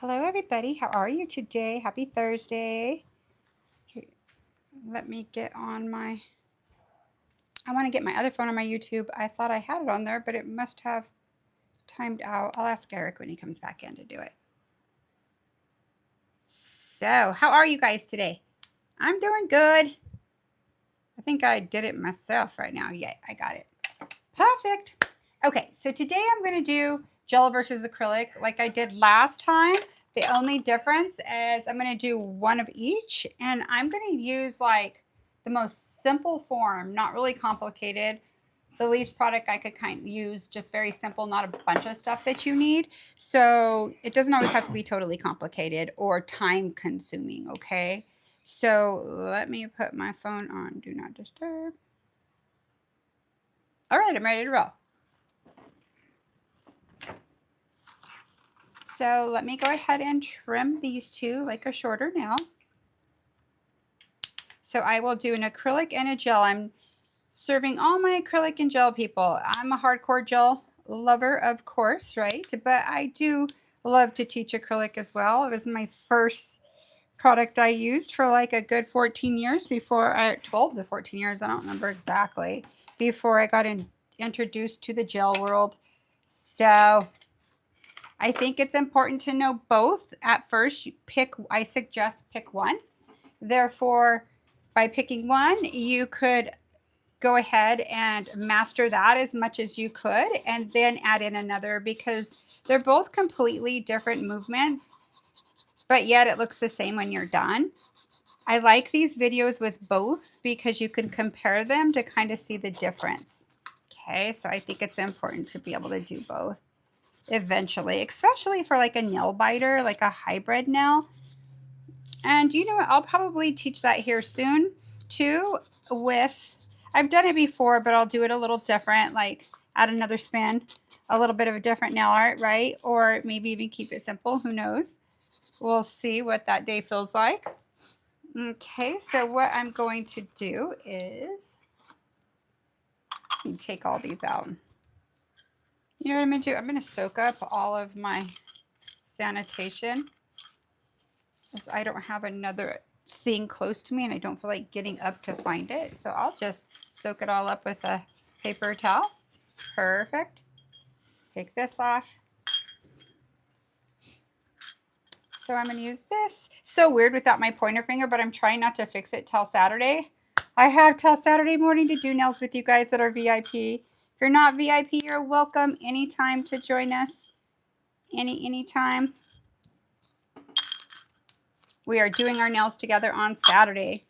Hello everybody, how are you today? Happy Thursday. Here, let me get on I want to get my other phone on my YouTube. I thought I had it on there, but it must have timed out. I'll ask Eric when he comes back in to do it. So, how are you guys today? I'm doing good. I think I did it myself right now. Yeah, I got it. Perfect. Okay, so today I'm going to do gel versus acrylic like I did last time. The only difference is I'm going to do one of each, and I'm going to use like the most simple form, not really complicated. The least product I could kind of use, just very simple, not a bunch of stuff that you need. So it doesn't always have to be totally complicated or time consuming, okay? So let me put my phone on Do Not Disturb. All right, I'm ready to roll. So let me go ahead and trim these two like a shorter nail. So I will do an acrylic and a gel. I'm serving all my acrylic and gel people. I'm a hardcore gel lover, of course, right? But I do love to teach acrylic as well. It was my first product I used for like a good 14 years before, 12 to 14 years, I don't remember exactly, before I got introduced to the gel world. So I think it's important to know both. At first, I suggest pick one. Therefore, by picking one, you could go ahead and master that as much as you could and then add in another, because they're both completely different movements, but yet it looks the same when you're done. I like these videos with both because you can compare them to kind of see the difference. Okay, so I think it's important to be able to do both eventually, especially for like a nail biter, like a hybrid nail. And you know what? I'll probably teach that here soon too. I've done it before, but I'll do it a little different, like add another spin, a little bit of a different nail art, right? Or maybe even keep it simple. Who knows? We'll see what that day feels like. Okay, so what I'm going to do is take all these out. You know what I'm going to do? I'm going to soak up all of my sanitation, as I don't have another thing close to me and I don't feel like getting up to find it. So I'll just soak it all up with a paper towel. Perfect. Let's take this off. So I'm going to use this. So weird without my pointer finger, but I'm trying not to fix it till Saturday. I have till Saturday morning to do nails with you guys that are VIP. If you're not VIP, you're welcome anytime to join us. Anytime. We are doing our nails together on Saturday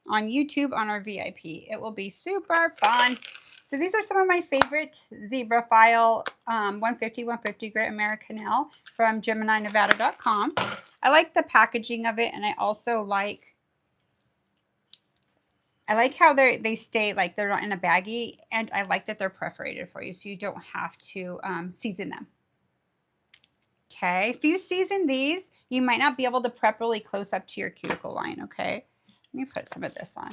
on YouTube on our VIP. It will be super fun. So these are some of my favorite Zebraphile 150 grit American nail from GeminiNevada.com. I like the packaging of it, and I also like how they stay, like they're not in a baggie, and I like that they're perforated for you so you don't have to season them. Okay, if you season these, you might not be able to prep really close up to your cuticle line, okay? Let me put some of this on.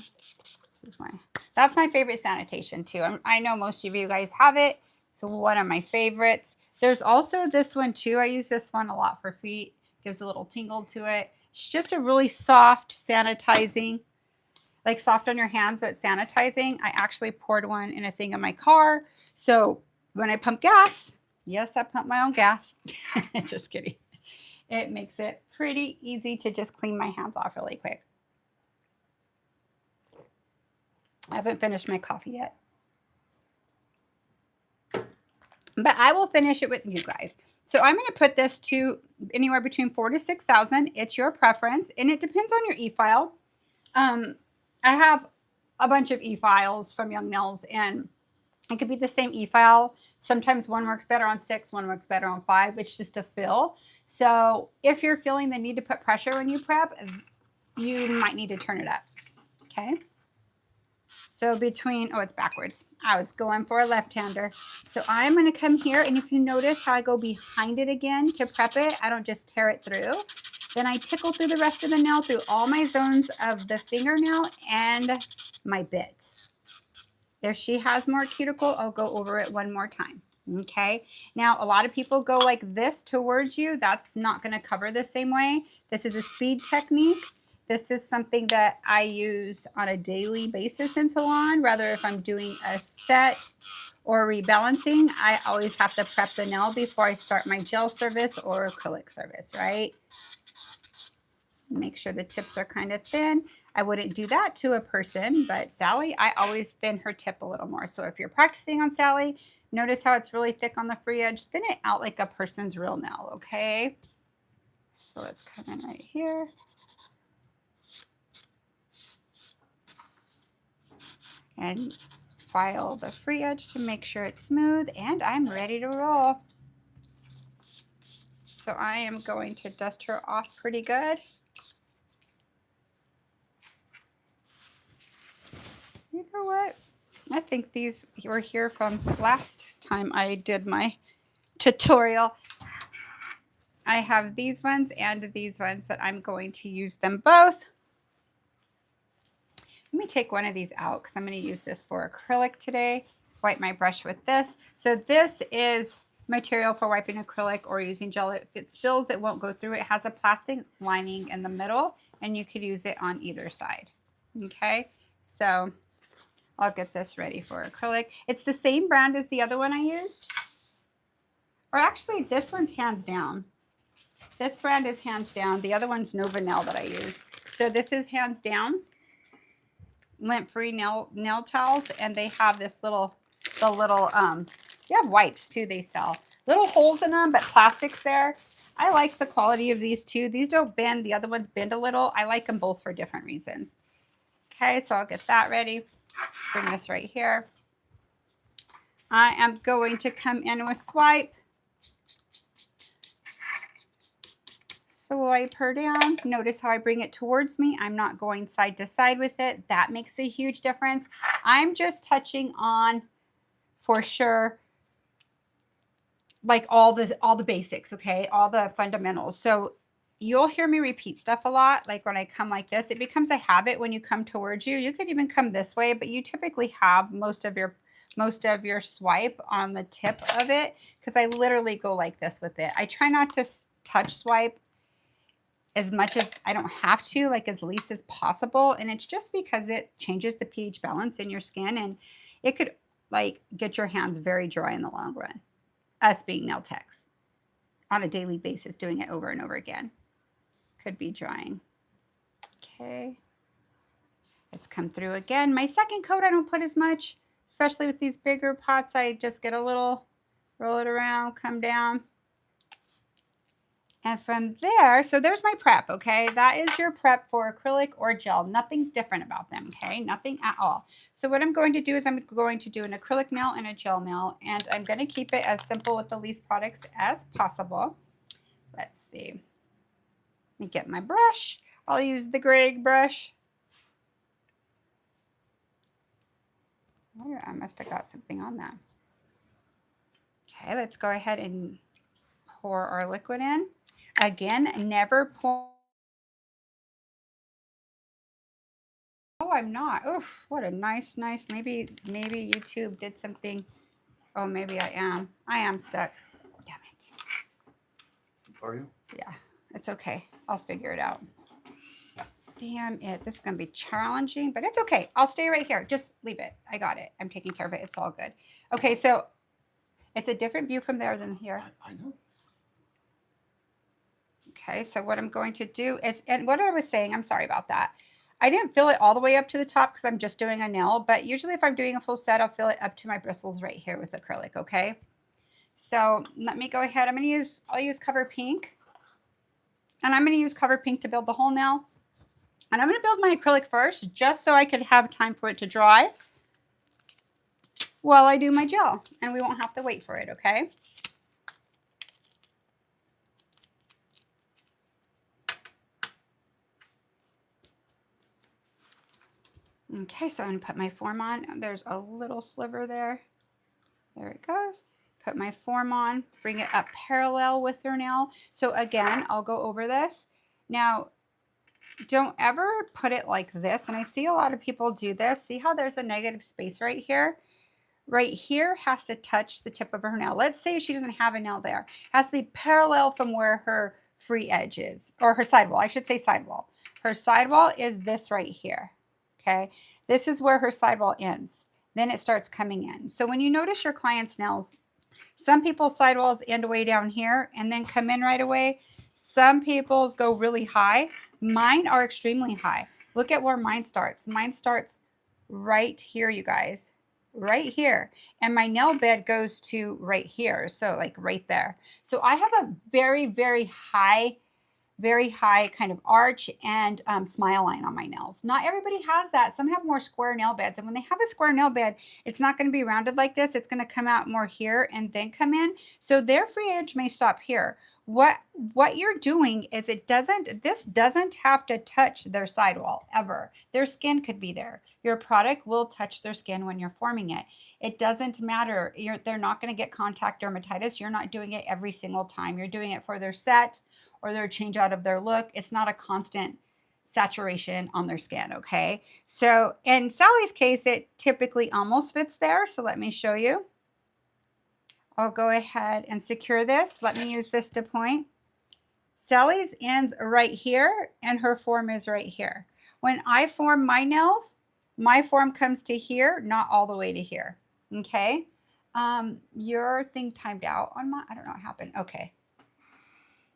That's my favorite sanitation too. I know most of you guys have it. It's one of my favorites. There's also this one too. I use this one a lot for feet. Gives a little tingle to it. It's just a really soft sanitizing, like soft on your hands, but sanitizing. I actually poured one in a thing in my car. So when I pump gas, yes, I pump my own gas. Just kidding. It makes it pretty easy to just clean my hands off really quick. I haven't finished my coffee yet. But I will finish it with you guys. So I'm going to put this to anywhere between 4,000 to 6,000. It's your preference, and it depends on your e-file. I have a bunch of e-files from Young Nails, and it could be the same e-file. Sometimes one works better on 6, one works better on 5. It's just a fill. So if you're feeling the need to put pressure when you prep, you might need to turn it up. Okay. So it's backwards. I was going for a left-hander. So I'm going to come here, and if you notice how I go behind it again to prep it, I don't just tear it through. Then I tickle through the rest of the nail, through all my zones of the fingernail and my bit. If she has more cuticle, I'll go over it one more time. Okay, now a lot of people go like this towards you. That's not going to cover the same way. This is a speed technique. This is something that I use on a daily basis in salon. Rather, if I'm doing a set or rebalancing, I always have to prep the nail before I start my gel service or acrylic service, right? Make sure the tips are kind of thin. I wouldn't do that to a person, but Sally, I always thin her tip a little more. So if you're practicing on Sally, notice how it's really thick on the free edge. Thin it out like a person's real nail, okay? So let's come in right here. And file the free edge to make sure it's smooth, and I'm ready to roll. So I am going to dust her off pretty good. You know what? I think these were here from last time I did my tutorial. I have these ones and these ones that I'm going to use them both. Let me take one of these out because I'm going to use this for acrylic today. Wipe my brush with this. So this is material for wiping acrylic or using gel. If it spills, it won't go through. It has a plastic lining in the middle, and you could use it on either side. Okay, so I'll get this ready for acrylic. It's the same brand as the other one I used. Or actually, this one's hands down. This brand is hands down. The other one's Nova Nail that I use. So this is hands down. Lint-free nail towels, and they have this little, they have wipes too they sell. Little holes in them, but plastic's there. I like the quality of these two. These don't bend. The other ones bend a little. I like them both for different reasons. Okay, so I'll get that ready. Let's bring this right here. I am going to come in with swipe. Swipe her down. Notice how I bring it towards me. I'm not going side to side with it. That makes a huge difference. I'm just touching on, for sure, like all the basics, okay? All the fundamentals. So you'll hear me repeat stuff a lot. Like when I come like this, it becomes a habit when you come towards you. You could even come this way, but you typically have most of your swipe on the tip of it, because I literally go like this with it. I try not to touch swipe as much as I don't have to, like as least as possible. And it's just because it changes the pH balance in your skin, and it could like get your hands very dry in the long run. Us being nail techs on a daily basis, doing it over and over again, could be drying. Okay. Let's come through again. My second coat, I don't put as much, especially with these bigger pots. I just get a little, roll it around, come down. And from there, so there's my prep, okay? That is your prep for acrylic or gel. Nothing's different about them, okay? Nothing at all. So what I'm going to do is I'm going to do an acrylic nail and a gel nail, and I'm going to keep it as simple with the least products as possible. Let's see. Let me get my brush. I'll use the Greg brush. I must have got something on that. Okay, let's go ahead and pour our liquid in. Again, never pour. Oh, I'm not. Oh, what a nice, maybe YouTube did something. Oh, maybe I am. I am stuck. Damn it. Are you? Yeah, it's okay. I'll figure it out. Damn it. This is going to be challenging, but it's okay. I'll stay right here. Just leave it. I got it. I'm taking care of it. It's all good. Okay, so it's a different view from there than here. I know. Okay, so what I'm going to do is, and what I was saying, I'm sorry about that. I didn't fill it all the way up to the top because I'm just doing a nail, but usually if I'm doing a full set, I'll fill it up to my bristles right here with acrylic, okay? So let me go ahead. I'll use Cover Pink. And I'm going to use Cover Pink to build the whole nail. And I'm going to build my acrylic first, just so I could have time for it to dry while I do my gel. And we won't have to wait for it, okay? Okay, so I'm going to put my form on. There's a little sliver there. There it goes. Put my form on, bring it up parallel with your nail. So again, I'll go over this. Now, don't ever put it like this. And I see a lot of people do this. See how there's a negative space right here? right here has to touch the tip of her nail. Let's say she doesn't have a nail there. It has to be parallel from where her free edge is, or her sidewall. I should say sidewall. Her sidewall is this right here. Okay. This is where her sidewall ends. Then it starts coming in. So when you notice your client's nails, some people's sidewalls end way down here and then come in right away. Some people's go really high. Mine are extremely high. Look at where mine starts. Mine starts right here, you guys, right here. And my nail bed goes to right here. So like right there. So I have a very, very high kind of arch and smile line on my nails. Not everybody has that. Some have more square nail beds. And when they have a square nail bed, it's not going to be rounded like this. It's going to come out more here and then come in. So their free edge may stop here. What you're doing is this doesn't have to touch their sidewall ever. Their skin could be there. Your product will touch their skin when you're forming it. It doesn't matter. They're not going to get contact dermatitis. You're not doing it every single time. You're doing it for their set or their change out of their look. It's not a constant saturation on their skin, okay? So in Sally's case, it typically almost fits there. So let me show you. I'll go ahead and secure this. Let me use this to point. Sally's ends right here and her form is right here. When I form my nails, my form comes to here, not all the way to here, okay? Your thing timed out on my, I don't know what happened. Okay.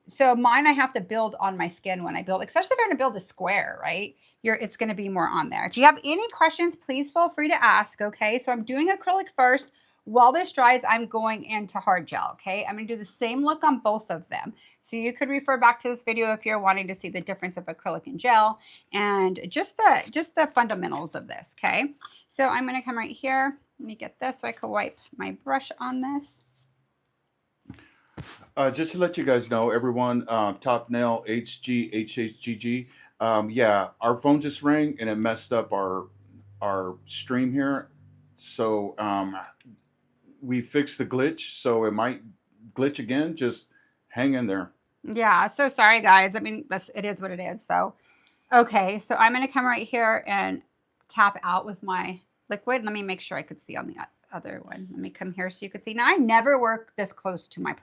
So mine, I have to build on my skin when I build, especially if I'm going to build a square, right? It's going to be more on there. If you have any questions, please feel free to ask, okay? So I'm doing acrylic first. While this dries, I'm going into hard gel, okay? I'm going to do the same look on both of them. So you could refer back to this video if you're wanting to see the difference of acrylic and gel and just the fundamentals of this, okay? So I'm going to come right here. Let me get this so I can wipe my brush on this. Just to let you guys know, everyone, Top Nail HGHHGG. Yeah, our phone just rang and it messed up our stream here. So we fixed the glitch, so it might glitch again. Just hang in there. Yeah, so sorry guys. I mean, it is what it is. So, okay, so I'm going to come right here and tap out with my liquid. Let me make sure I could see on the other one. Let me come here so you could see. Now I never work this close to my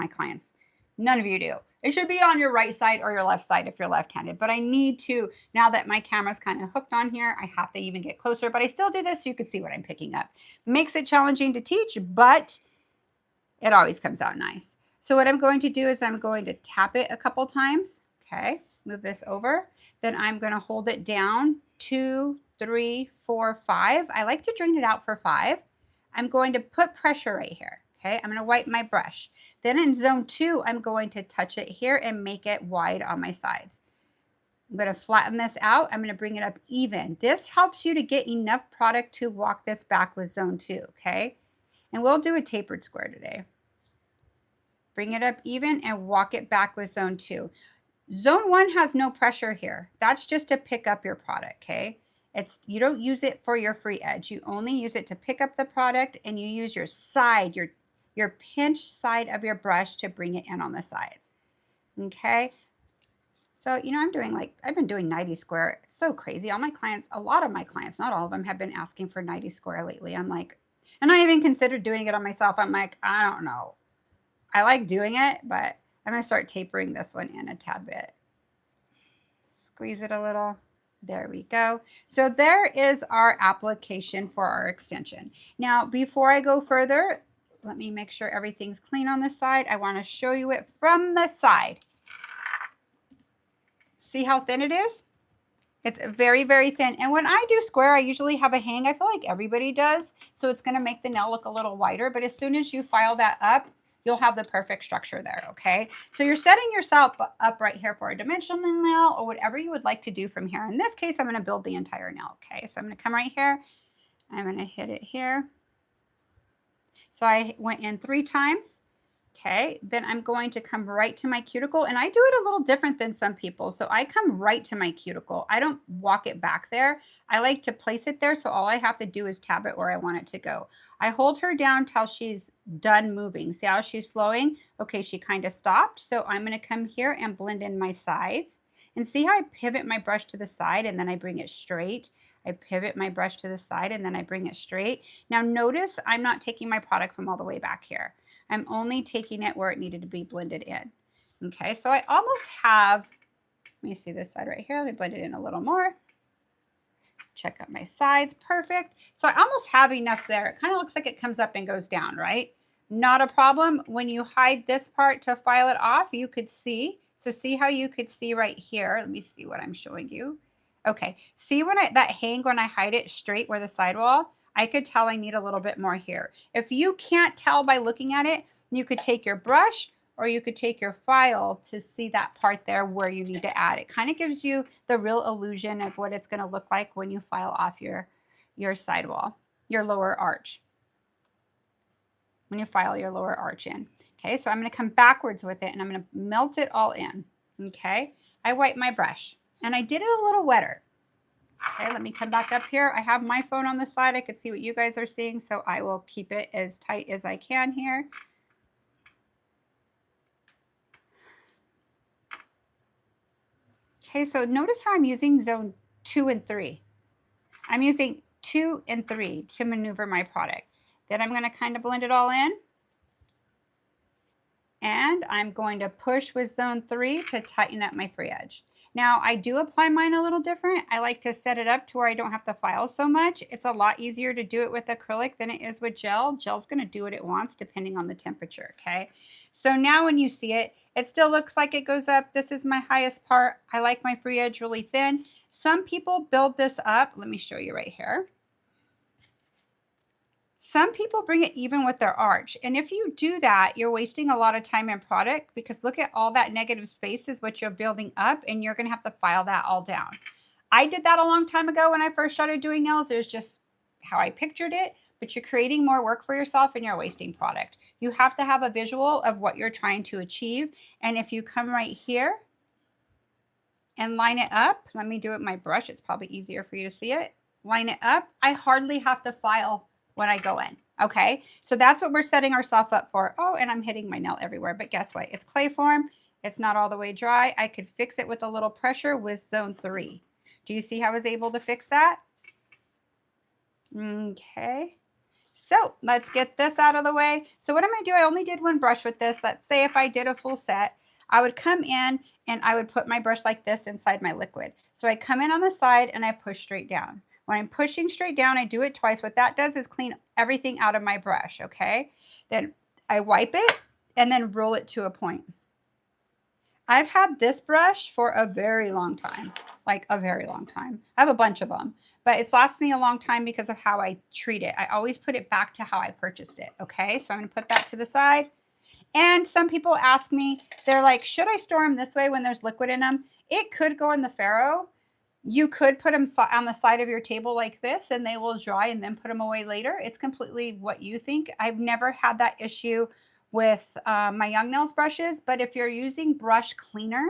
clients. None of you do. It should be on your right side or your left side if you're left-handed, but I need to, now that my camera's kind of hooked on here, I have to even get closer, but I still do this so you can see what I'm picking up. Makes it challenging to teach, but it always comes out nice. So what I'm going to do is I'm going to tap it a couple times. Okay, move this over. Then I'm going to hold it down 2, 3, 4, 5. I like to drain it out for 5. I'm going to put pressure right here. Okay, I'm going to wipe my brush. Then in zone 2, I'm going to touch it here and make it wide on my sides. I'm going to flatten this out. I'm going to bring it up even. This helps you to get enough product to walk this back with zone 2, okay? And we'll do a tapered square today. Bring it up even and walk it back with zone 2. Zone 1 has no pressure here. That's just to pick up your product, okay? You don't use it for your free edge. You only use it to pick up the product, and you use your side, your pinch side of your brush to bring it in on the sides, okay? So, you know, I've been doing 90 square. It's so crazy. All my clients, a lot of my clients, not all of them, have been asking for 90 square lately. I'm like, and I even considered doing it on myself. I'm like, I don't know. I like doing it, but I'm going to start tapering this one in a tad bit. Squeeze it a little. There we go. So there is our application for our extension. Now, before I go further, let me make sure everything's clean on this side. I want to show you it from the side. See how thin it is? It's very, very thin. And when I do square, I usually have a hang. I feel like everybody does. So it's going to make the nail look a little wider. But as soon as you file that up, you'll have the perfect structure there, okay? So you're setting yourself up right here for a dimensional nail or whatever you would like to do from here. In this case, I'm going to build the entire nail, okay? So I'm going to come right here. I'm going to hit it here. So I went in 3 times. Okay, then I'm going to come right to my cuticle, and I do it a little different than some people. So I come right to my cuticle. I don't walk it back there. I like to place it there, so all I have to do is tab it where I want it to go. I hold her down till she's done moving. See how she's flowing? Okay, she kind of stopped. So I'm going to come here and blend in my sides. And see how I pivot my brush to the side and then I bring it straight? I pivot my brush to the side and then I bring it straight. Now notice I'm not taking my product from all the way back here. I'm only taking it where it needed to be blended in. Okay, so I almost have, let me see this side right here. Let me blend it in a little more. Check out my sides, perfect. So I almost have enough there. It kind of looks like it comes up and goes down, right? Not a problem. When you hide this part to file it off, you could see. So see how you could see right here. Let me see what I'm showing you. Okay, see when that hang, when I hide it straight where the sidewall, I could tell I need a little bit more here. If you can't tell by looking at it, you could take your brush or you could take your file to see that part there where you need to add. It kind of gives you the real illusion of what it's going to look like when you file off your sidewall, your lower arch. When you file your lower arch in. Okay, so I'm going to come backwards with it and I'm going to melt it all in. Okay, I wipe my brush and I did it a little wetter. Okay, let me come back up here. I have my phone on the side. I could see what you guys are seeing, so I will keep it as tight as I can here. Okay, so notice how I'm using zone 2 and 3. I'm using 2 and 3 to maneuver my product. Then I'm going to kind of blend it all in. And I'm going to push with zone 3 to tighten up my free edge. Now, I do apply mine a little different. I like to set it up to where I don't have to file so much. It's a lot easier to do it with acrylic than it is with gel. Gel's going to do what it wants depending on the temperature, okay? So now when you see it, it still looks like it goes up. This is my highest part. I like my free edge really thin. Some people build this up. Let me show you right here. Some people bring it even with their arch. And if you do that, you're wasting a lot of time and product, because look at all that negative space is what you're building up and you're going to have to file that all down. I did that a long time ago when I first started doing nails. It was just how I pictured it, but you're creating more work for yourself and you're wasting product. You have to have a visual of what you're trying to achieve. And if you come right here and line it up, let me do it with my brush. It's probably easier for you to see it. Line it up. I hardly have to file when I go in. Okay, so that's what we're setting ourselves up for. Oh, and I'm hitting my nail everywhere, but guess what? It's clay form. It's not all the way dry. I could fix it with a little pressure with zone 3. Do you see how I was able to fix that? Okay, so let's get this out of the way. So what I'm going to do, I only did one brush with this. Let's say if I did a full set, I would come in and I would put my brush like this inside my liquid. So I come in on the side and I push straight down. When I'm pushing straight down, I do it twice. What that does is clean everything out of my brush, okay? Then I wipe it and then roll it to a point. I've had this brush for a very long time, like a very long time. I have a bunch of them, but it's lasted me a long time because of how I treat it. I always put it back to how I purchased it, okay? So I'm going to put that to the side. And some people ask me, they're like, should I store them this way when there's liquid in them? It could go in the Faro. You could put them on the side of your table like this and they will dry and then put them away later. It's completely what you think. I've never had that issue with my Young Nails brushes, but if you're using brush cleaner,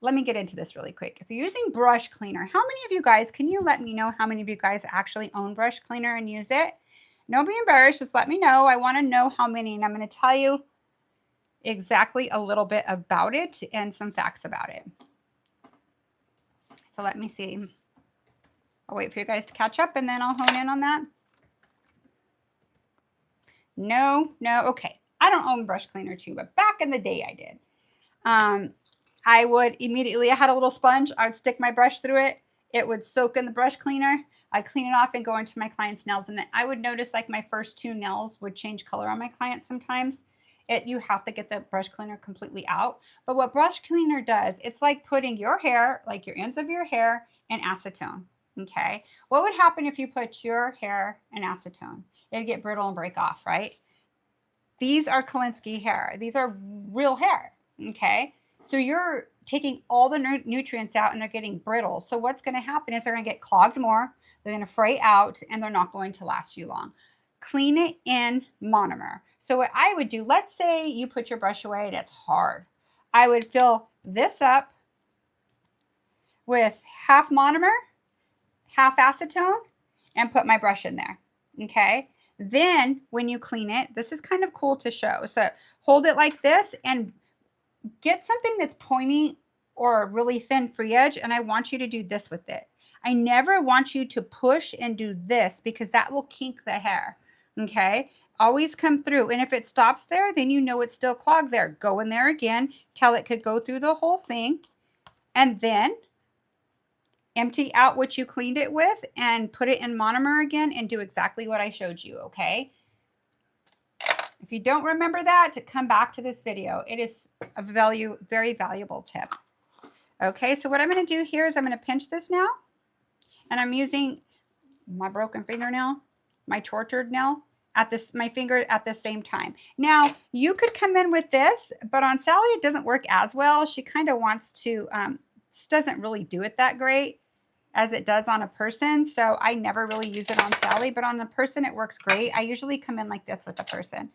let me get into this really quick. If you're using brush cleaner, how many of you guys, can you let me know how many of you guys actually own brush cleaner and use it? Don't be embarrassed, just let me know. I want to know how many, and I'm going to tell you exactly a little bit about it and some facts about it. So let me see. I'll wait for you guys to catch up and then I'll hone in on that. No, okay. I don't own brush cleaner too, but back in the day I did. I would immediately, I had a little sponge. I would stick my brush through it. It would soak in the brush cleaner. I'd clean it off and go into my client's nails. And then I would notice like my first 2 nails would change color on my clients sometimes. You have to get the brush cleaner completely out. But what brush cleaner does, it's like putting your hair, like your ends of your hair, in acetone. Okay. What would happen if you put your hair in acetone? It'd get brittle and break off, right? These are Kolinsky hair. These are real hair. Okay. So you're taking all the nutrients out and they're getting brittle. So what's going to happen is they're going to get clogged more. They're going to fray out and they're not going to last you long. Clean it in monomer. So what I would do, let's say you put your brush away and it's hard. I would fill this up with half monomer, half acetone, and put my brush in there, okay? Then when you clean it, this is kind of cool to show. So hold it like this and get something that's pointy or a really thin free edge, and I want you to do this with it. I never want you to push and do this because that will kink the hair. Okay, always come through. And if it stops there, then you know it's still clogged there. Go in there again till it could go through the whole thing, and then empty out what you cleaned it with and put it in monomer again and do exactly what I showed you. Okay, if you don't remember that, come back to this video. It is a very valuable tip. Okay, so what I'm going to do here is I'm going to pinch this now, and I'm using my broken fingernail, my tortured nail, my finger at the same time. Now, you could come in with this, but on Sally, it doesn't work as well. She kind of wants to, just doesn't really do it that great as it does on a person. So I never really use it on Sally, but on a person, it works great. I usually come in like this with a person,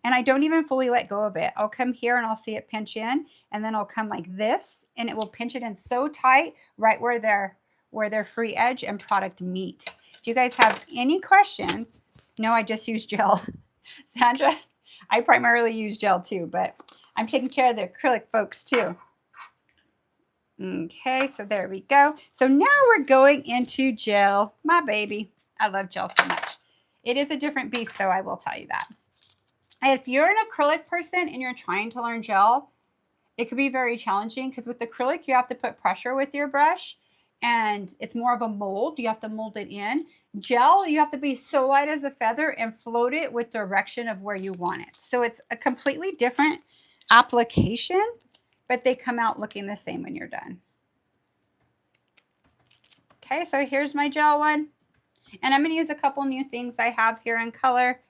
and I don't even fully let go of it. I'll come here and I'll see it pinch in, and then I'll come like this, and it will pinch it in so tight right where their free edge and product meet. If you guys have any questions, no, I just use gel. Sandra, I primarily use gel too, but I'm taking care of the acrylic folks too. Okay, so there we go. So now we're going into gel, my baby. I love gel so much. It is a different beast though, I will tell you that. If you're an acrylic person and you're trying to learn gel, it could be very challenging because with acrylic, you have to put pressure with your brush, and it's more of a mold. You have to mold it in. Gel, you have to be so light as a feather and float it with direction of where you want it. So it's a completely different application, but they come out looking the same when you're done. Okay, so here's my gel one. And I'm going to use a couple new things I have here in color.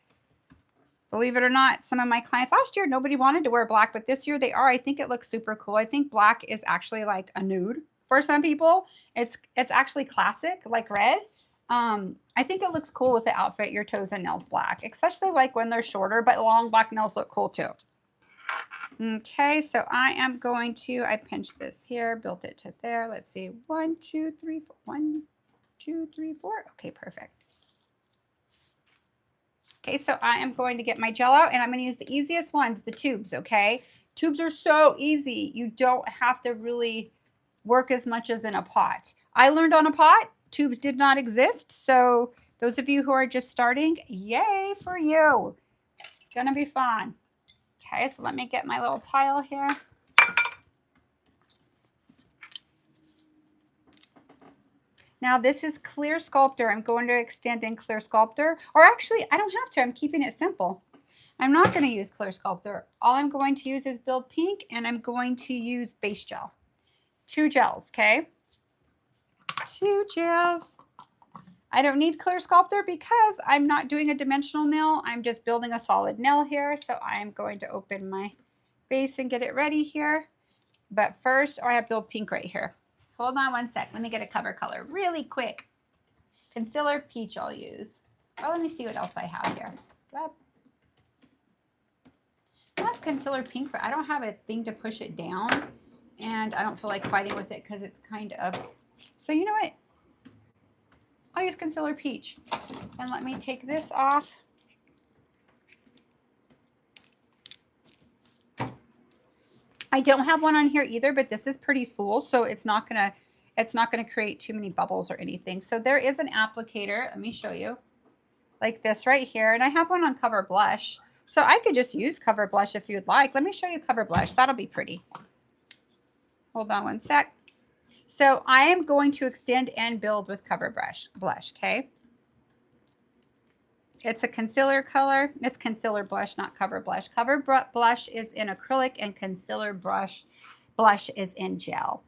Believe it or not, some of my clients last year, nobody wanted to wear black, but this year they are. I think it looks super cool. I think black is actually like a nude for some people. It's actually classic, like red. I think it looks cool with the outfit, your toes and nails black, especially like when they're shorter, but long black nails look cool too. Okay, so I am going to, I pinched this here, built it to there. Let's see, 1, 2, 3, 4, 1, 2, 3, 4. Okay, perfect. Okay, so I am going to get my gel out, and I'm going to use the easiest ones, the tubes, okay? Tubes are so easy. You don't have to really work as much as in a pot. I learned on a pot. Tubes did not exist. So those of you who are just starting, yay for you. It's going to be fun. Okay, so let me get my little tile here. Now this is Clear Sculptor. I'm going to extend in Clear Sculptor, or actually I don't have to. I'm keeping it simple. I'm not going to use Clear Sculptor. All I'm going to use is Build Pink, and I'm going to use base gel. 2 gels, okay? 2 gels. I don't need Clear Sculptor because I'm not doing a dimensional nail. I'm just building a solid nail here. So I am going to open my base and get it ready here. But first, I have Build Pink right here. Hold on one sec. Let me get a cover color really quick. Concealer Peach I'll use. Oh, let me see what else I have here. I have Concealer Pink, but I don't have a thing to push it down. And I don't feel like fighting with it because it's kind of... So you know what? I'll use Concealer Peach. And let me take this off. I don't have one on here either, but this is pretty full, so it's not gonna create too many bubbles or anything. So there is an applicator. Let me show you, like this right here, and I have one on Cover Blush. So I could just use Cover Blush if you'd like. Let me show you Cover Blush. That'll be pretty. Hold on one sec. So I am going to extend and build with Cover Blush, okay? It's a concealer color. It's concealer blush, not cover blush. Cover blush is in acrylic and concealer blush is in gel.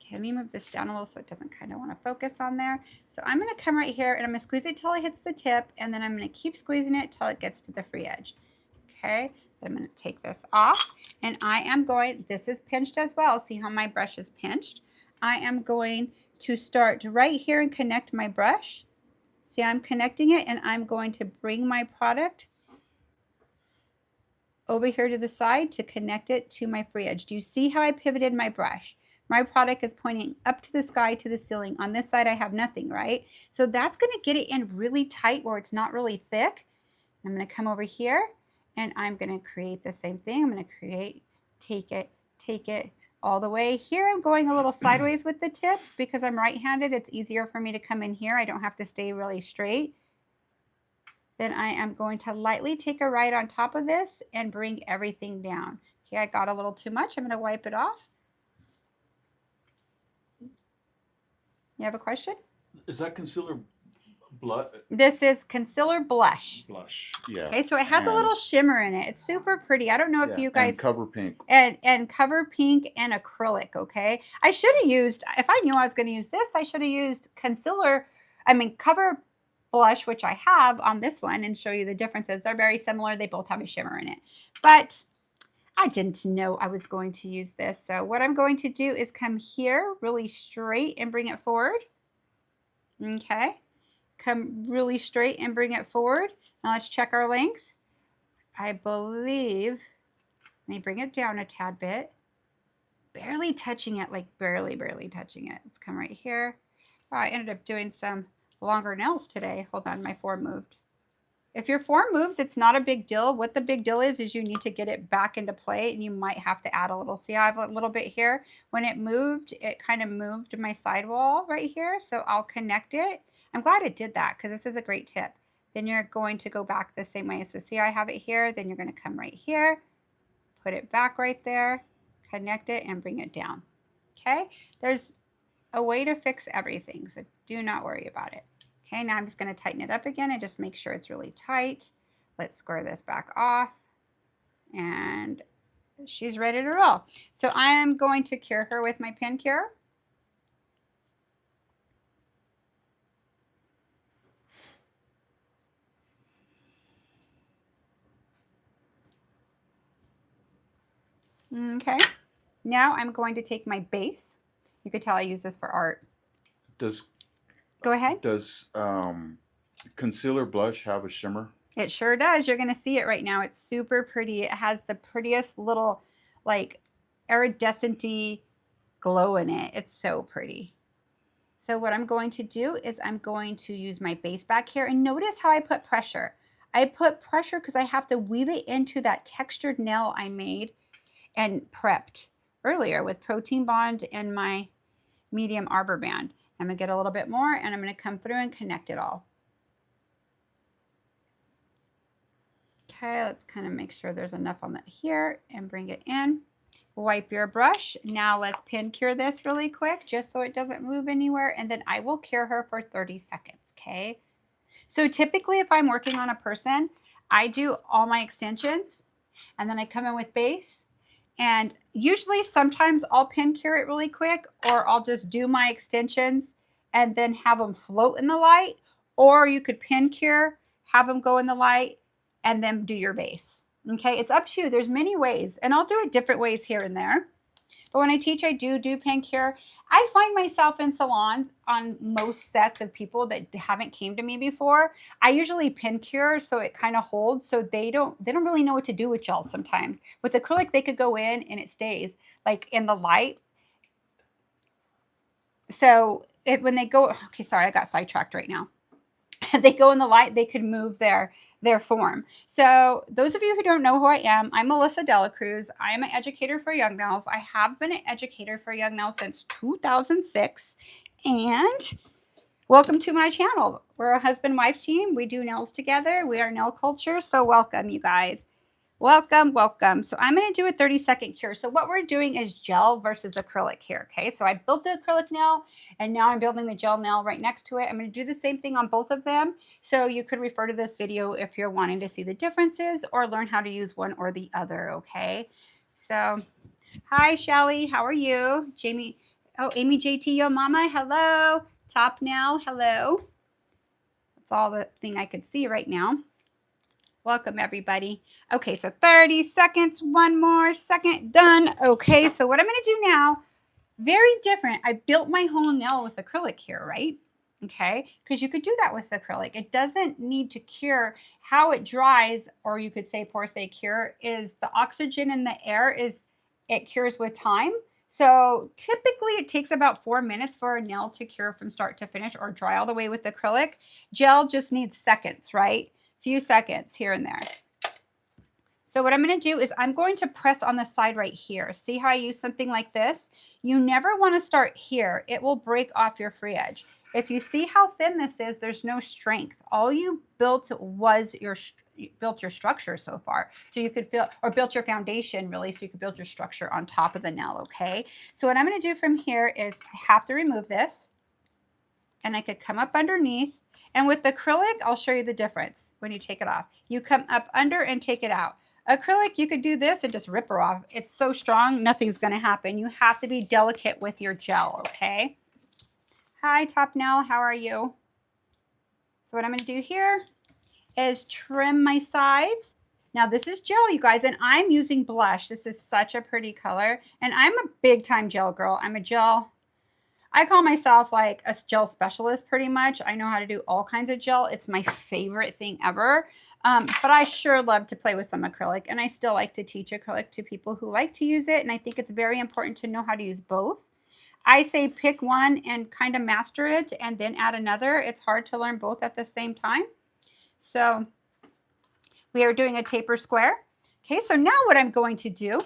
Okay, let me move this down a little so it doesn't kind of want to focus on there. So I'm going to come right here and I'm going to squeeze it till it hits the tip, and then I'm going to keep squeezing it till it gets to the free edge. Okay, I'm going to take this off, and I am going, this is pinched as well. See how my brush is pinched? I am going to start right here and connect my brush. See, I'm connecting it, and I'm going to bring my product over here to the side to connect it to my free edge. Do you see how I pivoted my brush? My product is pointing up to the sky, to the ceiling. On this side, I have nothing, right? So that's going to get it in really tight where it's not really thick. I'm going to come over here, and I'm going to create the same thing. I'm going to take it all the way. Here I'm going a little sideways with the tip because I'm right-handed. It's easier for me to come in here. I don't have to stay really straight. Then I am going to lightly take a right on top of this and bring everything down. Okay, I got a little too much. I'm going to wipe it off. You have a question? Is that concealer blood This is concealer blush. blush? Yeah. Okay, so it has a little shimmer in it. It's super pretty. I don't know if you guys and cover pink. and cover pink and acrylic. Okay, I should have used, if I knew I was going to use this, I should have used cover blush, which I have on this one, and show you the differences. They're very similar. They both have a shimmer in it, but I didn't know I was going to use this. So what I'm going to do is come here really straight and bring it forward. Okay, come really straight and bring it forward. Now let's check our length. I believe, let me bring it down a tad bit. Barely touching it, like barely touching it. Let's come right here. Oh, I ended up doing some longer nails today. Hold on, my form moved. If your form moves, it's not a big deal. What the big deal is you need to get it back into play, and you might have to add a little. See, I have a little bit here. When it moved, it kind of moved my sidewall right here. So I'll connect it. I'm glad it did that because this is a great tip. Then you're going to go back the same way. So see, I have it here. Then you're going to come right here, put it back right there, connect it, and bring it down. Okay, there's a way to fix everything, so do not worry about it. Okay, now I'm just going to tighten it up again and just make sure it's really tight. Let's square this back off, and she's ready to roll. So I am going to cure her with my pin cure. Okay, now I'm going to take my base. You could tell I use this for art. Go ahead. Does concealer blush have a shimmer? It sure does. You're going to see it right now. It's super pretty. It has the prettiest little like iridescent-y glow in it. It's so pretty. So what I'm going to do is I'm going to use my base back here, and notice how I put pressure. I put pressure because I have to weave it into that textured nail I made and prepped earlier with Protein Bond and my medium arbor band. I'm going to get a little bit more, and I'm going to come through and connect it all. Okay, let's kind of make sure there's enough on that here and bring it in. Wipe your brush. Now let's pin cure this really quick just so it doesn't move anywhere, and then I will cure her for 30 seconds, okay? So typically if I'm working on a person, I do all my extensions, and then I come in with base, and usually sometimes I'll pin cure it really quick, or I'll just do my extensions and then have them float in the light, or you could pin cure, have them go in the light, and then do your base. Okay, it's up to you. There's many ways, and I'll do it different ways here and there. But when I teach, I do pin cure. I find myself in salons on most sets of people that haven't came to me before. I usually pin cure so it kind of holds, so they don't really know what to do with y'all sometimes. With acrylic, they could go in and it stays like in the light. So when they go, okay, sorry, I got sidetracked right now. They go in the light, they could move their form. So those of you who don't know who I am, I'm Melissa Dela Cruz. I am an educator for Young Nails. I have been an educator for Young Nails since 2006. And welcome to my channel. We're a husband-wife team. We do nails together. We are nail culture. So welcome, you guys. Welcome, welcome. So I'm going to do a 30-second cure. So what we're doing is gel versus acrylic here, okay? So I built the acrylic nail, and now I'm building the gel nail right next to it. I'm going to do the same thing on both of them. So you could refer to this video if you're wanting to see the differences or learn how to use one or the other, okay? So, hi, Shelly. How are you? Jamie. Oh, Amy JT, yo mama. Hello. Top Nail. Hello. That's all the thing I could see right now. Welcome, everybody. Okay, so 30 seconds, one more second, done. Okay, so what I'm going to do now, very different. I built my whole nail with acrylic here, right? Okay, because you could do that with acrylic. It doesn't need to cure. How it dries, or you could say pour say cure, is the oxygen in the air it cures with time. So typically it takes about 4 minutes for a nail to cure from start to finish or dry all the way with acrylic. Gel just needs seconds, right? Few seconds here and there. So what I'm going to do is I'm going to press on the side right here. See how I use something like this? You never want to start here. It will break off your free edge. If you see how thin this is, there's no strength. All you built was you built your structure so far. So you could feel, or built your foundation really, so you could build your structure on top of the nail, okay? So what I'm going to do from here is I have to remove this, and I could come up underneath. And with acrylic, I'll show you the difference when you take it off. You come up under and take it out. Acrylic, you could do this and just rip her off. It's so strong, nothing's going to happen. You have to be delicate with your gel, okay? Hi, Top Nail, how are you? So what I'm going to do here is trim my sides. Now this is gel, you guys, and I'm using blush. This is such a pretty color, and I'm a big time gel girl. I'm a gel. I call myself like a gel specialist pretty much. I know how to do all kinds of gel. It's my favorite thing ever. But I sure love to play with some acrylic, and I still like to teach acrylic to people who like to use it. And I think it's very important to know how to use both. I say pick one and kind of master it and then add another. It's hard to learn both at the same time. So we are doing a taper square. Okay, so now what I'm going to do,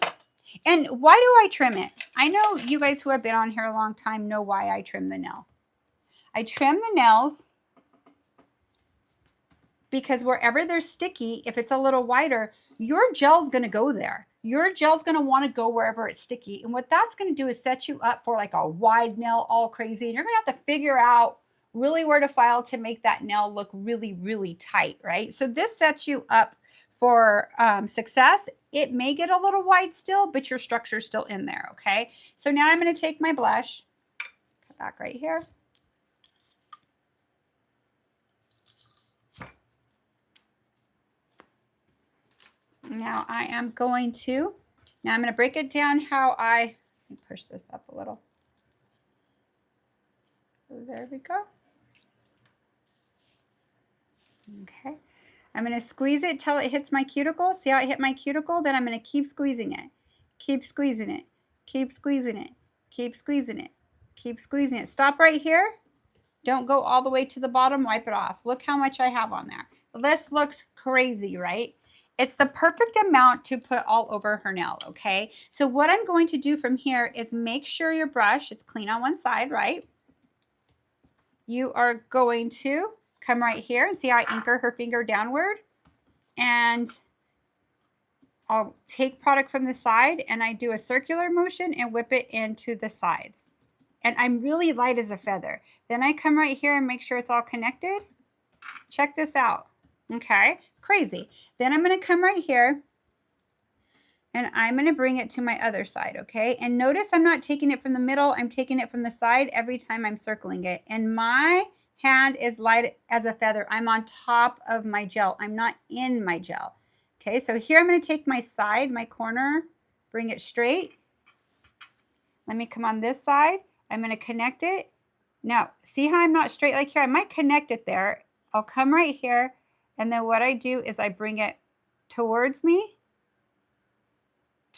and why do I trim it? I know you guys who have been on here a long time know why I trim the nail. I trim the nails because wherever they're sticky, if it's a little wider, your gel's going to go there. Your gel's going to want to go wherever it's sticky. And what that's going to do is set you up for like a wide nail all crazy. And you're going to have to figure out really where to file to make that nail look really, really tight, right? So this sets you up for success. It may get a little wide still, but your structure's still in there, okay? So now I'm going to take my blush, cut back right here. Now I am going to, now I'm going to break it down how let me push this up a little. There we go. Okay. I'm going to squeeze it till it hits my cuticle. See how it hit my cuticle? Then I'm going to keep squeezing it. Keep squeezing it. Keep squeezing it. Keep squeezing it. Keep squeezing it. Stop right here. Don't go all the way to the bottom. Wipe it off. Look how much I have on there. This looks crazy, right? It's the perfect amount to put all over her nail, okay? So what I'm going to do from here is make sure your brush is clean on one side, right? You are going to come right here and see how I anchor her finger downward, and I'll take product from the side and I do a circular motion and whip it into the sides. And I'm really light as a feather. Then I come right here and make sure it's all connected. Check this out. Okay, crazy. Then I'm going to come right here and I'm going to bring it to my other side, okay? And notice I'm not taking it from the middle. I'm taking it from the side every time I'm circling it. And my hand is light as a feather. I'm on top of my gel. I'm not in my gel. Okay, so here I'm going to take my side, my corner, bring it straight. Let me come on this side. I'm going to connect it. Now, see how I'm not straight like here? I might connect it there. I'll come right here. And then what I do is I bring it towards me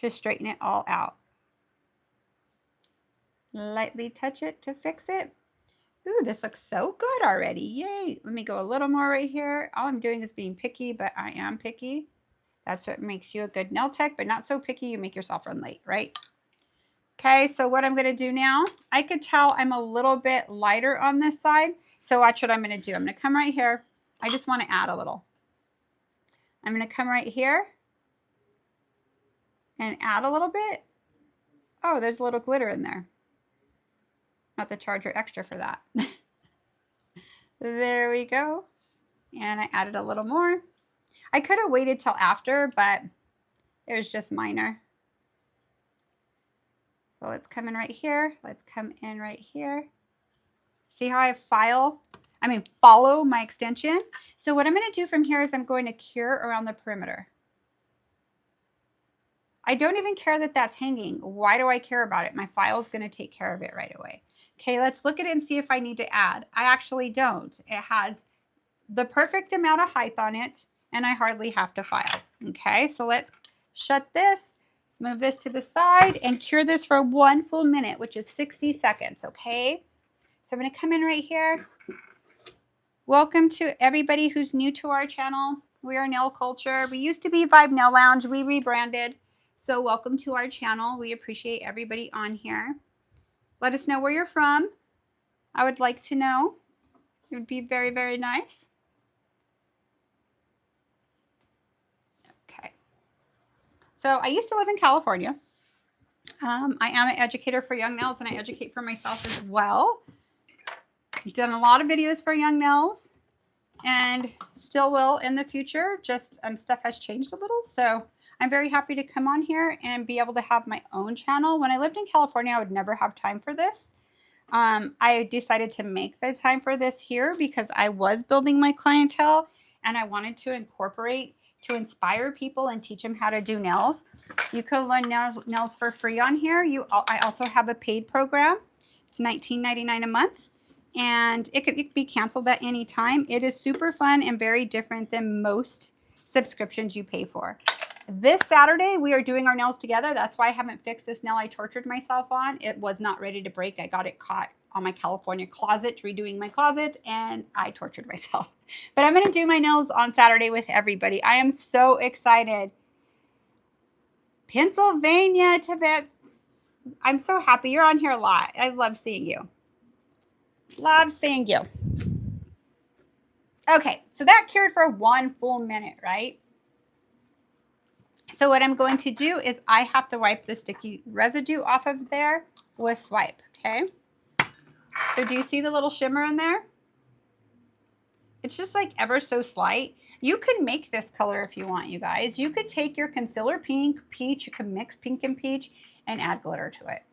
to straighten it all out. Lightly touch it to fix it. Ooh, this looks so good already. Yay. Let me go a little more right here. All I'm doing is being picky, but I am picky. That's what makes you a good nail tech, but not so picky you make yourself run late, right? Okay, so what I'm going to do now, I could tell I'm a little bit lighter on this side. So watch what I'm going to do. I'm going to come right here. I just want to add a little. I'm going to come right here and add a little bit. Oh, there's a little glitter in there. Not the charger extra for that. There we go. And I added a little more. I could have waited till after, but it was just minor. So let's come in right here. Let's come in right here. See how I follow my extension. So what I'm going to do from here is I'm going to cure around the perimeter. I don't even care that that's hanging. Why do I care about it? My file is going to take care of it right away. Okay, let's look at it and see if I need to add. I actually don't. It has the perfect amount of height on it, and I hardly have to file. Okay, so let's shut this, move this to the side, and cure this for 1 full minute, which is 60 seconds, okay? So I'm going to come in right here. Welcome to everybody who's new to our channel. We are Nail Culture. We used to be Vibe Nail Lounge. We rebranded. So welcome to our channel. We appreciate everybody on here. Let us know where you're from. I would like to know. It would be very, very nice. Okay. So I used to live in California. I am an educator for Young Nails, and I educate for myself as well. I've done a lot of videos for Young Nails and still will in the future. Just stuff has changed a little. So I'm very happy to come on here and be able to have my own channel. When I lived in California, I would never have time for this. I decided to make the time for this here because I was building my clientele and I wanted to incorporate to inspire people and teach them how to do nails. You can learn nails for free on here. I also have a paid program. It's $19.99 a month, and it could be canceled at any time. It is super fun and very different than most subscriptions you pay for. This Saturday, we are doing our nails together. That's why I haven't fixed this nail I tortured myself on. It was not ready to break. I got it caught on my California closet, redoing my closet, and I tortured myself. But I'm going to do my nails on Saturday with everybody. I am so excited. Pennsylvania, Tibet. I'm so happy you're on here a lot. I love seeing you. Love seeing you. Okay, so that cured for 1 full minute, right? So what I'm going to do is I have to wipe the sticky residue off of there with Swipe, okay? So do you see the little shimmer in there? It's just like ever so slight. You could make this color if you want, you guys. You could take your concealer pink, peach, you could mix pink and peach and add glitter to it.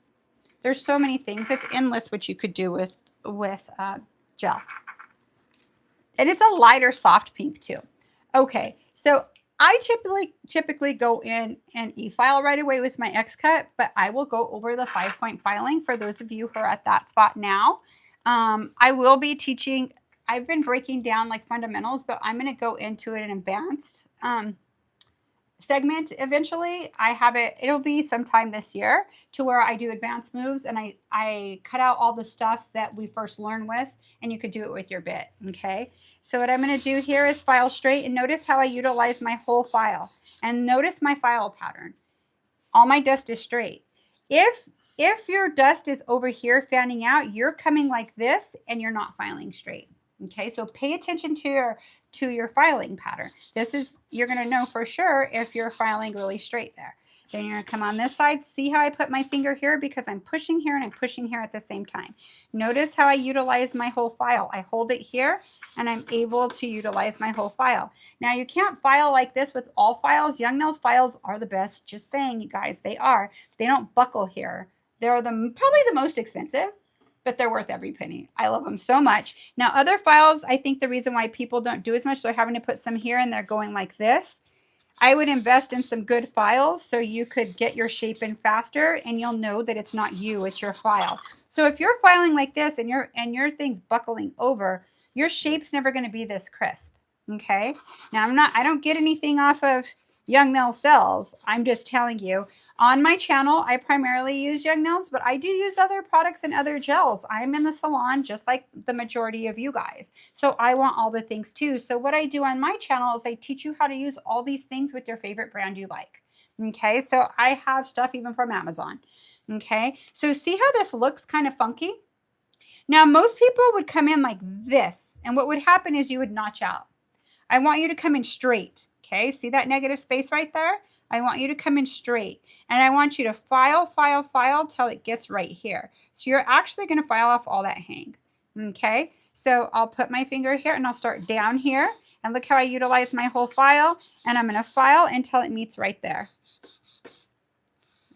There's so many things. It's endless what you could do with gel. And it's a lighter soft pink too. Okay, so I typically go in and e-file right away with my X-Cut, but I will go over the 5-point filing for those of you who are at that spot now. I will be teaching, I've been breaking down like fundamentals, but I'm going to go into an advanced segment eventually. I have it, it'll be sometime this year to where I do advanced moves and I cut out all the stuff that we first learn with, and you could do it with your bit, okay? So what I'm going to do here is file straight, and notice how I utilize my whole file, and notice my file pattern. All my dust is straight. If your dust is over here fanning out, you're coming like this and you're not filing straight. Okay, so pay attention to your filing pattern. This is, you're going to know for sure if you're filing really straight there. Then you're going to come on this side. See how I put my finger here because I'm pushing here and I'm pushing here at the same time. Notice how I utilize my whole file. I hold it here and I'm able to utilize my whole file. Now you can't file like this with all files. Young Nails files are the best. Just saying, you guys, they are. They don't buckle here. They're probably the most expensive, but they're worth every penny. I love them so much. Now, other files, I think the reason why people don't do as much, they're having to put some here and they're going like this. I would invest in some good files so you could get your shape in faster and you'll know that it's not you, it's your file. So if you're filing like this and your thing's buckling over, your shape's never going to be this crisp. Okay. Now I don't get anything off of Young Nail Cells. I'm just telling you, on my channel, I primarily use Young Nails, but I do use other products and other gels. I'm in the salon just like the majority of you guys. So I want all the things too. So what I do on my channel is I teach you how to use all these things with your favorite brand you like. Okay, so I have stuff even from Amazon. Okay, so see how this looks kind of funky? Now, most people would come in like this, and what would happen is you would notch out. I want you to come in straight. Okay, see that negative space right there? I want you to come in straight, and I want you to file, file, file till it gets right here. So you're actually going to file off all that hang. Okay, so I'll put my finger here and I'll start down here, and look how I utilize my whole file, and I'm going to file until it meets right there.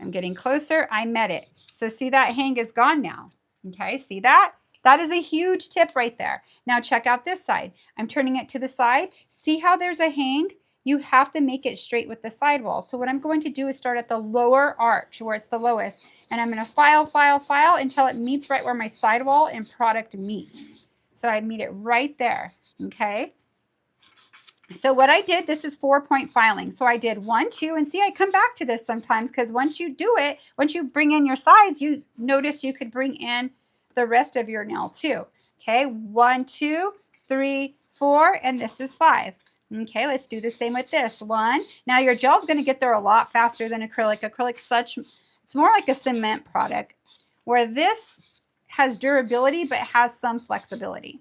I'm getting closer. I met it. So see that hang is gone now. Okay, see that? That is a huge tip right there. Now check out this side. I'm turning it to the side. See how there's a hang? You have to make it straight with the sidewall. So what I'm going to do is start at the lower arch where it's the lowest. And I'm going to file, file, file until it meets right where my sidewall and product meet. So I meet it right there. Okay. So what I did, this is 4-point filing. So I did 1, 2, and see, I come back to this sometimes because once you do it, once you bring in your sides, you notice you could bring in the rest of your nail too. Okay. 1, 2, 3, 4, and this is 5. Okay, let's do the same with this one. Now your gel's going to get there a lot faster than acrylic. Acrylic's it's more like a cement product, where this has durability but has some flexibility.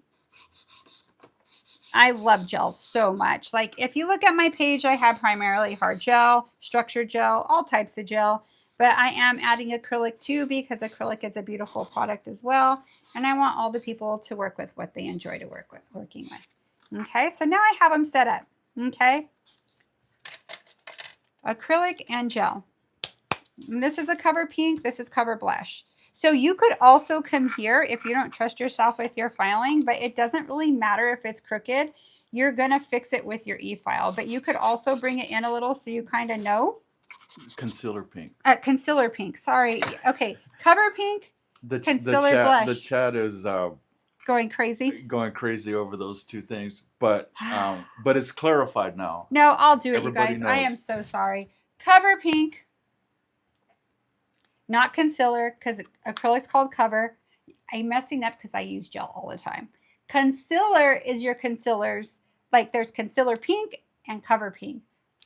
I love gel so much. Like if you look at my page, I have primarily hard gel, structured gel, all types of gel, but I am adding acrylic too because acrylic is a beautiful product as well. And I want all the people to work with what they enjoy to working with. Okay, so now I have them set up. Okay, acrylic and gel. And this is a cover pink, this is cover blush. So you could also come here if you don't trust yourself with your filing, but it doesn't really matter if it's crooked. You're going to fix it with your e-file, but you could also bring it in a little so you kind of know. Concealer pink. Concealer pink, sorry. Okay, cover pink, concealer blush. The chat is going crazy over those two things, but it's clarified now. No, I'll do it, Everybody you guys. knows. I am so sorry. Cover pink. Not concealer, because acrylic's called cover. I'm messing up because I use gel all the time. Concealer is your concealers. Like there's concealer pink and cover pink.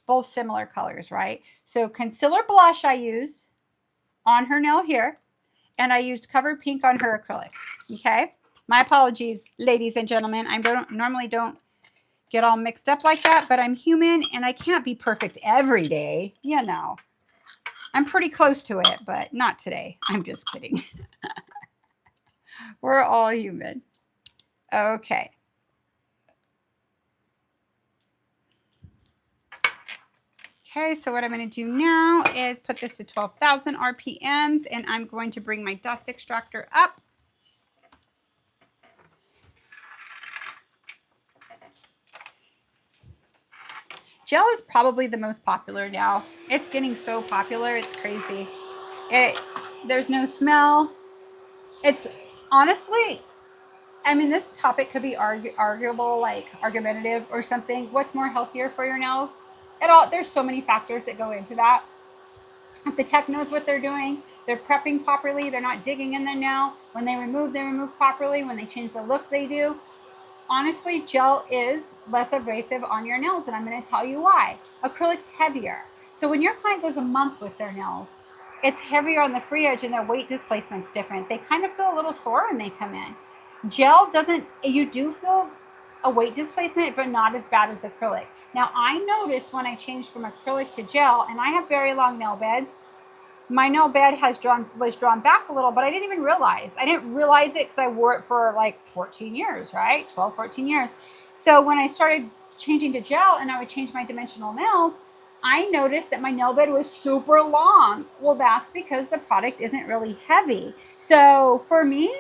Both similar colors, right? So concealer blush I used on her nail here. And I used cover pink on her acrylic. Okay? My apologies, ladies and gentlemen. I normally don't get all mixed up like that, but I'm human and I can't be perfect every day. You know. I'm pretty close to it, but not today. I'm just kidding. We're all human. Okay. Okay, so what I'm going to do now is put this to 12,000 RPMs, and I'm going to bring my dust extractor up. Gel is probably the most popular now. It's getting so popular, it's crazy. There's no smell. It's honestly, I mean, this topic could be arguable, like argumentative or something. What's more healthier for your nails? There's so many factors that go into that. If the tech knows what they're doing, they're prepping properly, they're not digging in the nail. When they remove properly. When they change the look, they do. Honestly, gel is less abrasive on your nails, and I'm going to tell you why. Acrylic's heavier. So when your client goes a month with their nails, it's heavier on the free edge and their weight displacement's different. They kind of feel a little sore when they come in. Gel doesn't, you do feel a weight displacement, but not as bad as acrylic. Now, I noticed when I changed from acrylic to gel, and I have very long nail beds, my nail bed was drawn back a little, but I didn't even realize. I didn't realize it because I wore it for like 14 years, right? 12, 14 years. So when I started changing to gel and I would change my dimensional nails, I noticed that my nail bed was super long. Well, that's because the product isn't really heavy. So for me,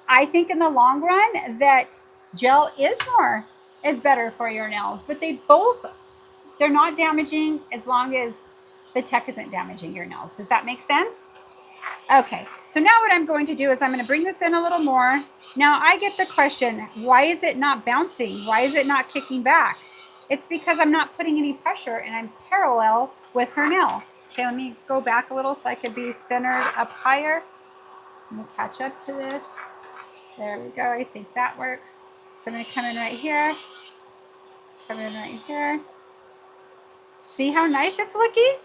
I think in the long run that gel is better for your nails, but they're not damaging as long as the tech isn't damaging your nails. Does that make sense? Okay, so now what I'm going to do is I'm going to bring this in a little more. Now I get the question, why is it not bouncing? Why is it not kicking back? It's because I'm not putting any pressure and I'm parallel with her nail. Okay, let me go back a little so I could be centered up higher. Let me catch up to this. There we go, I think that works. So I'm going to come in right here. Come in right here. See how nice it's looking?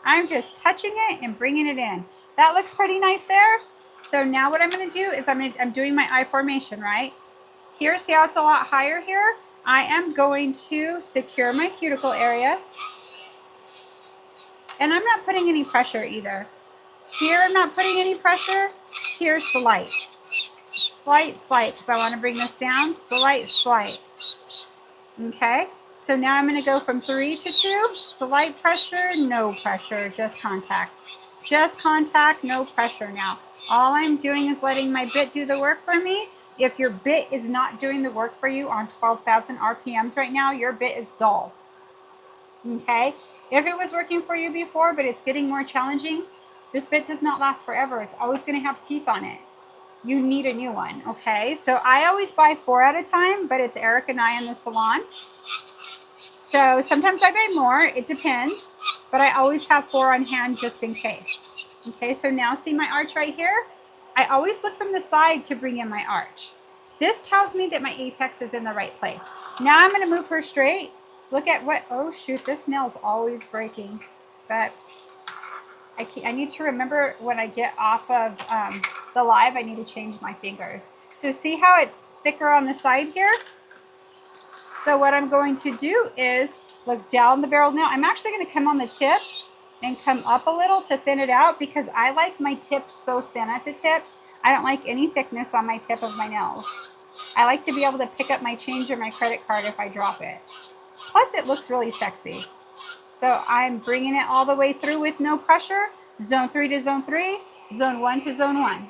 I'm just touching it and bringing it in. That looks pretty nice there. So now what I'm going to do is I'm doing my eye formation, right? Here, see how it's a lot higher here? I am going to secure my cuticle area. And I'm not putting any pressure either. Here, I'm not putting any pressure. Here, slight. Slight, because I want to bring this down. Slight. Okay? So now I'm going to go from 3 to 2. Slight pressure, no pressure, just contact. Just contact, no pressure now. All I'm doing is letting my bit do the work for me. If your bit is not doing the work for you on 12,000 RPMs right now, your bit is dull. Okay? If it was working for you before, but it's getting more challenging, this bit does not last forever. It's always going to have teeth on it. You need a new one, okay? So I always buy 4 at a time, but it's Eric and I in the salon. So sometimes I buy more, it depends, but I always have 4 on hand just in case. Okay, so now see my arch right here? I always look from the side to bring in my arch. This tells me that my apex is in the right place. Now I'm going to move her straight Look at what, oh shoot, this nail's always breaking. But I need to remember when I get off of the live, I need to change my fingers. So see how it's thicker on the side here? So what I'm going to do is look down the barrel now. I'm actually going to come on the tip and come up a little to thin it out because I like my tip so thin at the tip. I don't like any thickness on my tip of my nails. I like to be able to pick up my change or my credit card if I drop it. Plus it looks really sexy. So I'm bringing it all the way through with no pressure. Zone 3 to zone 3, zone 1 to zone 1.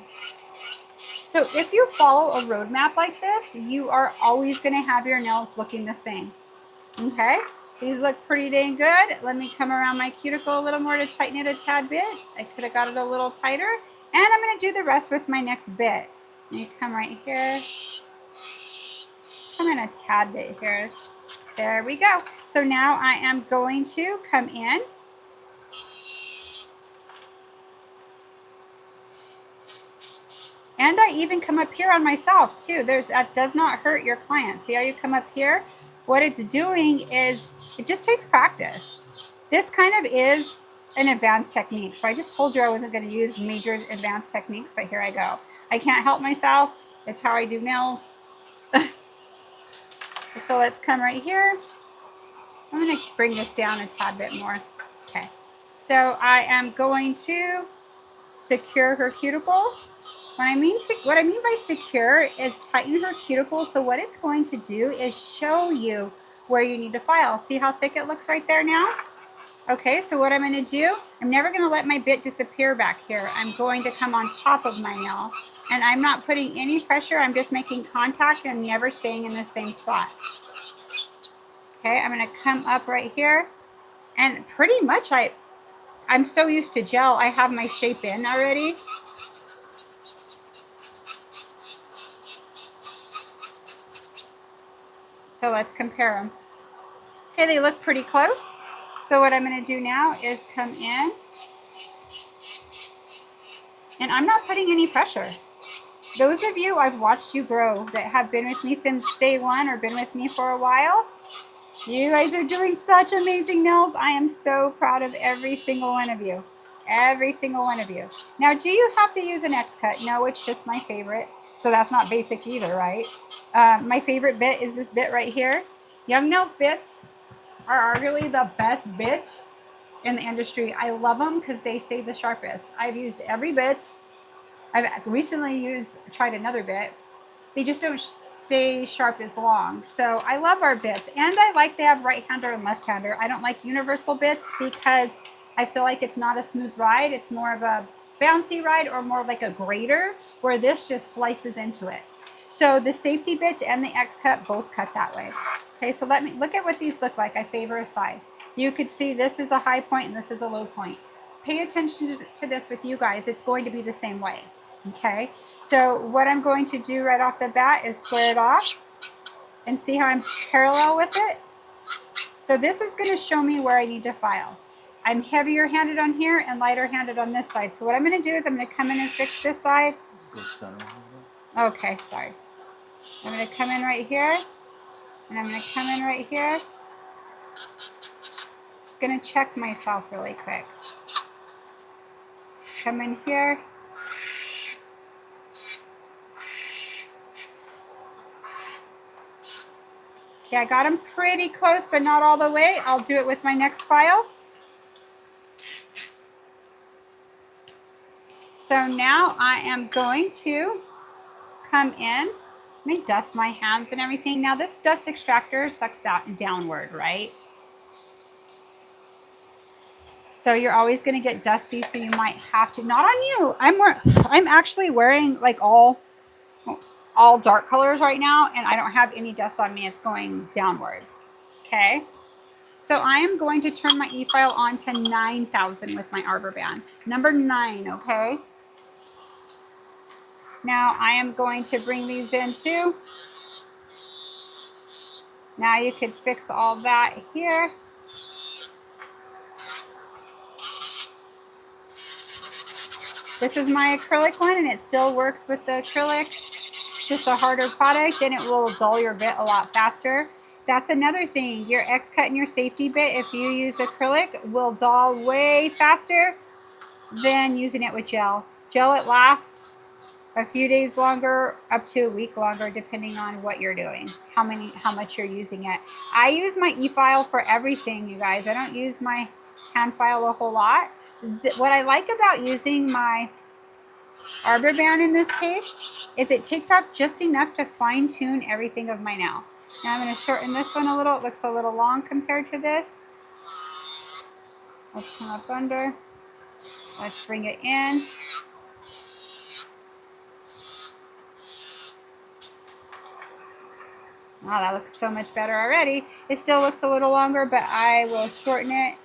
So if you follow a roadmap like this, you are always going to have your nails looking the same. Okay, these look pretty dang good. Let me come around my cuticle a little more to tighten it a tad bit. I could have got it a little tighter. And I'm going to do the rest with my next bit. Let me come right here. Come in a tad bit here. There we go. So now I am going to come in. And I even come up here on myself too. That does not hurt your client. See how you come up here? What it's doing is it just takes practice. This kind of is an advanced technique. So I just told you I wasn't going to use major advanced techniques, but here I go. I can't help myself. It's how I do nails. So let's come right here. I'm going to bring this down a tad bit more. Okay. So I am going to secure her cuticle. What I mean by secure is tighten her cuticle. So what it's going to do is show you where you need to file. See how thick it looks right there now? Okay, so what I'm going to do, I'm never going to let my bit disappear back here. I'm going to come on top of my nail. And I'm not putting any pressure. I'm just making contact and never staying in the same spot. Okay, I'm going to come up right here. And pretty much I'm so used to gel, I have my shape in already. So let's compare them. Okay, they look pretty close. So what I'm going to do now is come in. And I'm not putting any pressure. Those of you I've watched you grow that have been with me since day one or been with me for a while, you guys are doing such amazing nails. I am so proud of every single one of you. Every single one of you. Now, do you have to use an X-cut? No, it's just my favorite. So that's not basic either, right? My favorite bit is this bit right here. Young Nails bits are arguably the best bit in the industry. I love them because they stay the sharpest. I've used every bit. I've recently tried another bit. They just don't stay sharp as long. So I love our bits. And I like they have right-hander and left-hander. I don't like universal bits because I feel like it's not a smooth ride. It's more of a bouncy ride or more like a grater where this just slices into it. So the safety bit and the X-cut both cut that way. Okay, so let me look at what these look like. I favor a side. You could see this is a high point and this is a low point. Pay attention to this with you guys. It's going to be the same way. Okay, so what I'm going to do right off the bat is square it off and see how I'm parallel with it. So this is going to show me where I need to file. I'm heavier handed on here and lighter handed on this side. So what I'm going to do is I'm going to come in and fix this side. Okay, sorry. I'm going to come in right here and I'm going to come in right here. Just going to check myself really quick. Come in here. Okay, I got them pretty close, but not all the way. I'll do it with my next file. So now I am going to come in. Let me dust my hands and everything. Now this dust extractor sucks downward, right? So you're always going to get dusty, so you might have to, not on you. I'm actually wearing like all dark colors right now, and I don't have any dust on me. It's going downwards. Okay. So I am going to turn my e-file on to 9,000 with my arbor band. Number 9, okay? Now I am going to bring these in too. Now you could fix all that here. This is my acrylic one, and it still works with the acrylic. It's just a harder product, and it will dull your bit a lot faster. That's another thing. Your X-Cut and your safety bit, if you use acrylic, will dull way faster than using it with gel. Gel, it lasts a few days longer, up to a week longer, depending on what you're doing, how much you're using it. I use my e-file for everything, you guys. I don't use my hand file a whole lot. What I like about using my Arbor Band in this case is it takes off just enough to fine tune everything of my nail. Now I'm going to shorten this one a little. It looks a little long compared to this. Let's come up under. Let's bring it in. Wow, that looks so much better already. It still looks a little longer, but I will shorten it.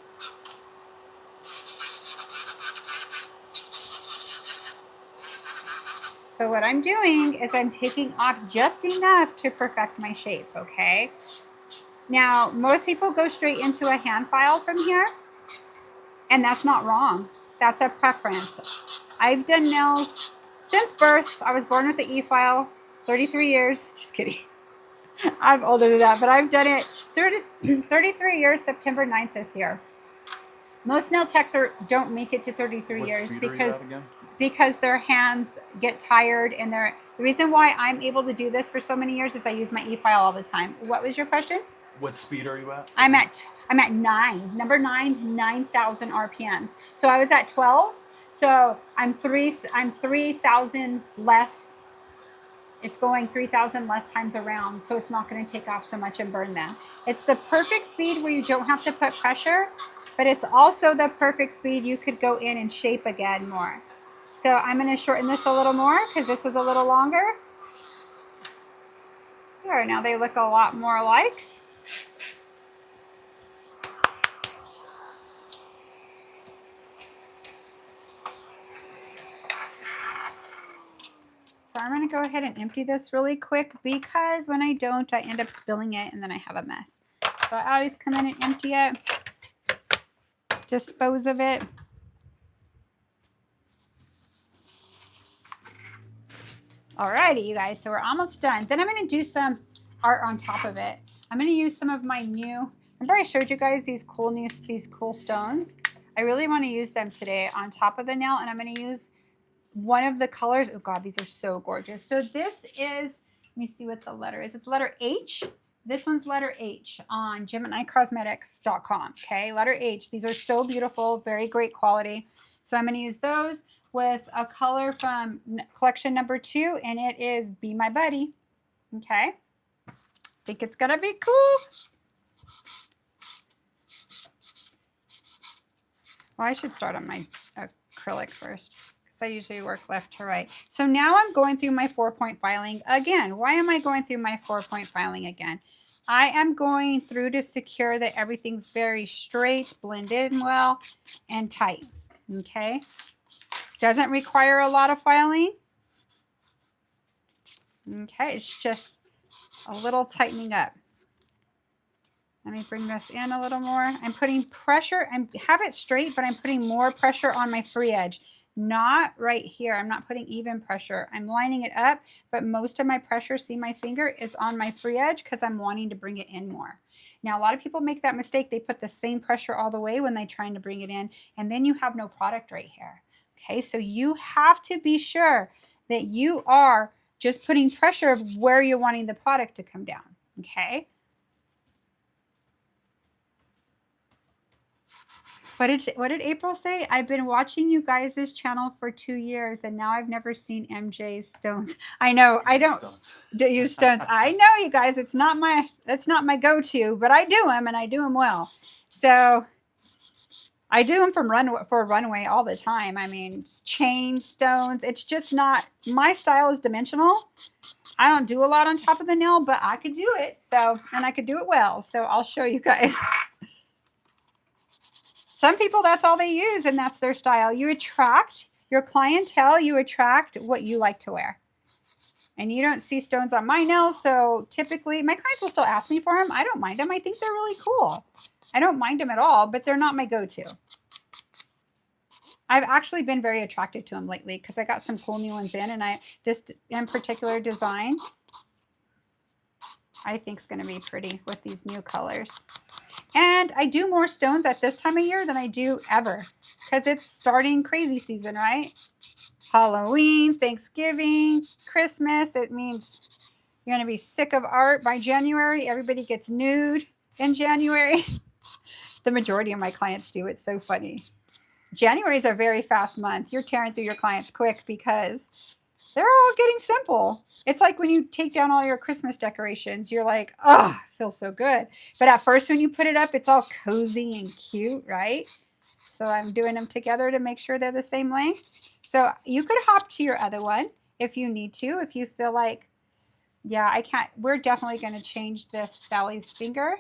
So what I'm doing is I'm taking off just enough to perfect my shape, okay? Now, most people go straight into a hand file from here, and that's not wrong. That's a preference. I've done nails since birth. I was born with the e-file, 33 years. Just kidding. I'm older than that, but I've done it 33 years, September 9th this year. Most nail techs don't make it to 33 years because their hands get tired, and the reason why I'm able to do this for so many years is I use my e-file all the time. What was your question? What speed are you at? I'm at 9,000 RPMs. So I was at 12. So I'm 3,000 less. It's going 3,000 less times around, so it's not going to take off so much and burn them. It's the perfect speed where you don't have to put pressure, but it's also the perfect speed you could go in and shape again more. So I'm going to shorten this a little more because this is a little longer. There, now they look a lot more alike. So I'm going to go ahead and empty this really quick because when I don't, I end up spilling it and then I have a mess. So I always come in and empty it, dispose of it. Alrighty, you guys, so we're almost done. Then I'm going to do some art on top of it. I'm going to use some of my new, remember I showed you guys these cool stones? I really want to use them today on top of the nail, and I'm going to use one of the colors. Oh God, these are so gorgeous. So this is, let me see what the letter is. It's letter H. This one's letter H on GeminiCosmetics.com. Okay, letter H. These are so beautiful, very great quality. So I'm going to use those with a color from collection number 2, and it is Be My Buddy. Okay, think it's going to be cool. Well, I should start on my acrylic first. I usually work left to right. So now I'm going through my 4-point filing again. Why am I going through my 4-point filing again? I am going through to secure that everything's very straight, blended well, and tight. Okay. Doesn't require a lot of filing. Okay. It's just a little tightening up. Let me bring this in a little more. I'm putting pressure. I have it straight, but I'm putting more pressure on my free edge. Not right here. I'm not putting even pressure. I'm lining it up, but most of my pressure, see my finger, is on my free edge because I'm wanting to bring it in more. Now, a lot of people make that mistake. They put the same pressure all the way when they're trying to bring it in, and then you have no product right here. Okay, so you have to be sure that you are just putting pressure of where you're wanting the product to come down. Okay. What did April say? I've been watching you guys' channel for 2 years, and now I've never seen MJ's stones. I know. I don't use stones. I know, you guys. It's not my go-to, but I do them, and I do them well. So I do them for runway all the time. I mean, chain stones. It's just not my style. Is dimensional. I don't do a lot on top of the nail, but I could do it. So, and I could do it well. So I'll show you guys. Some people, that's all they use, and that's their style. You attract your clientele. You attract what you like to wear. And you don't see stones on my nails, so typically my clients will still ask me for them. I don't mind them. I think they're really cool. I don't mind them at all, but they're not my go-to. I've actually been very attracted to them lately because I got some cool new ones in, and this in particular design I think it's going to be pretty with these new colors. And I do more stones at this time of year than I do ever because it's starting crazy season, right? Halloween, Thanksgiving, Christmas. It means you're going to be sick of art by January. Everybody gets nude in January. The majority of my clients do. It's so funny. January is a very fast month. You're tearing through your clients quick because they're all getting simple. It's like when you take down all your Christmas decorations, you're like, oh, feels so good. But at first when you put it up, it's all cozy and cute, right? So I'm doing them together to make sure they're the same length. So you could hop to your other one if you need to, if you feel like, yeah, I can't. We're definitely going to change this Sally's finger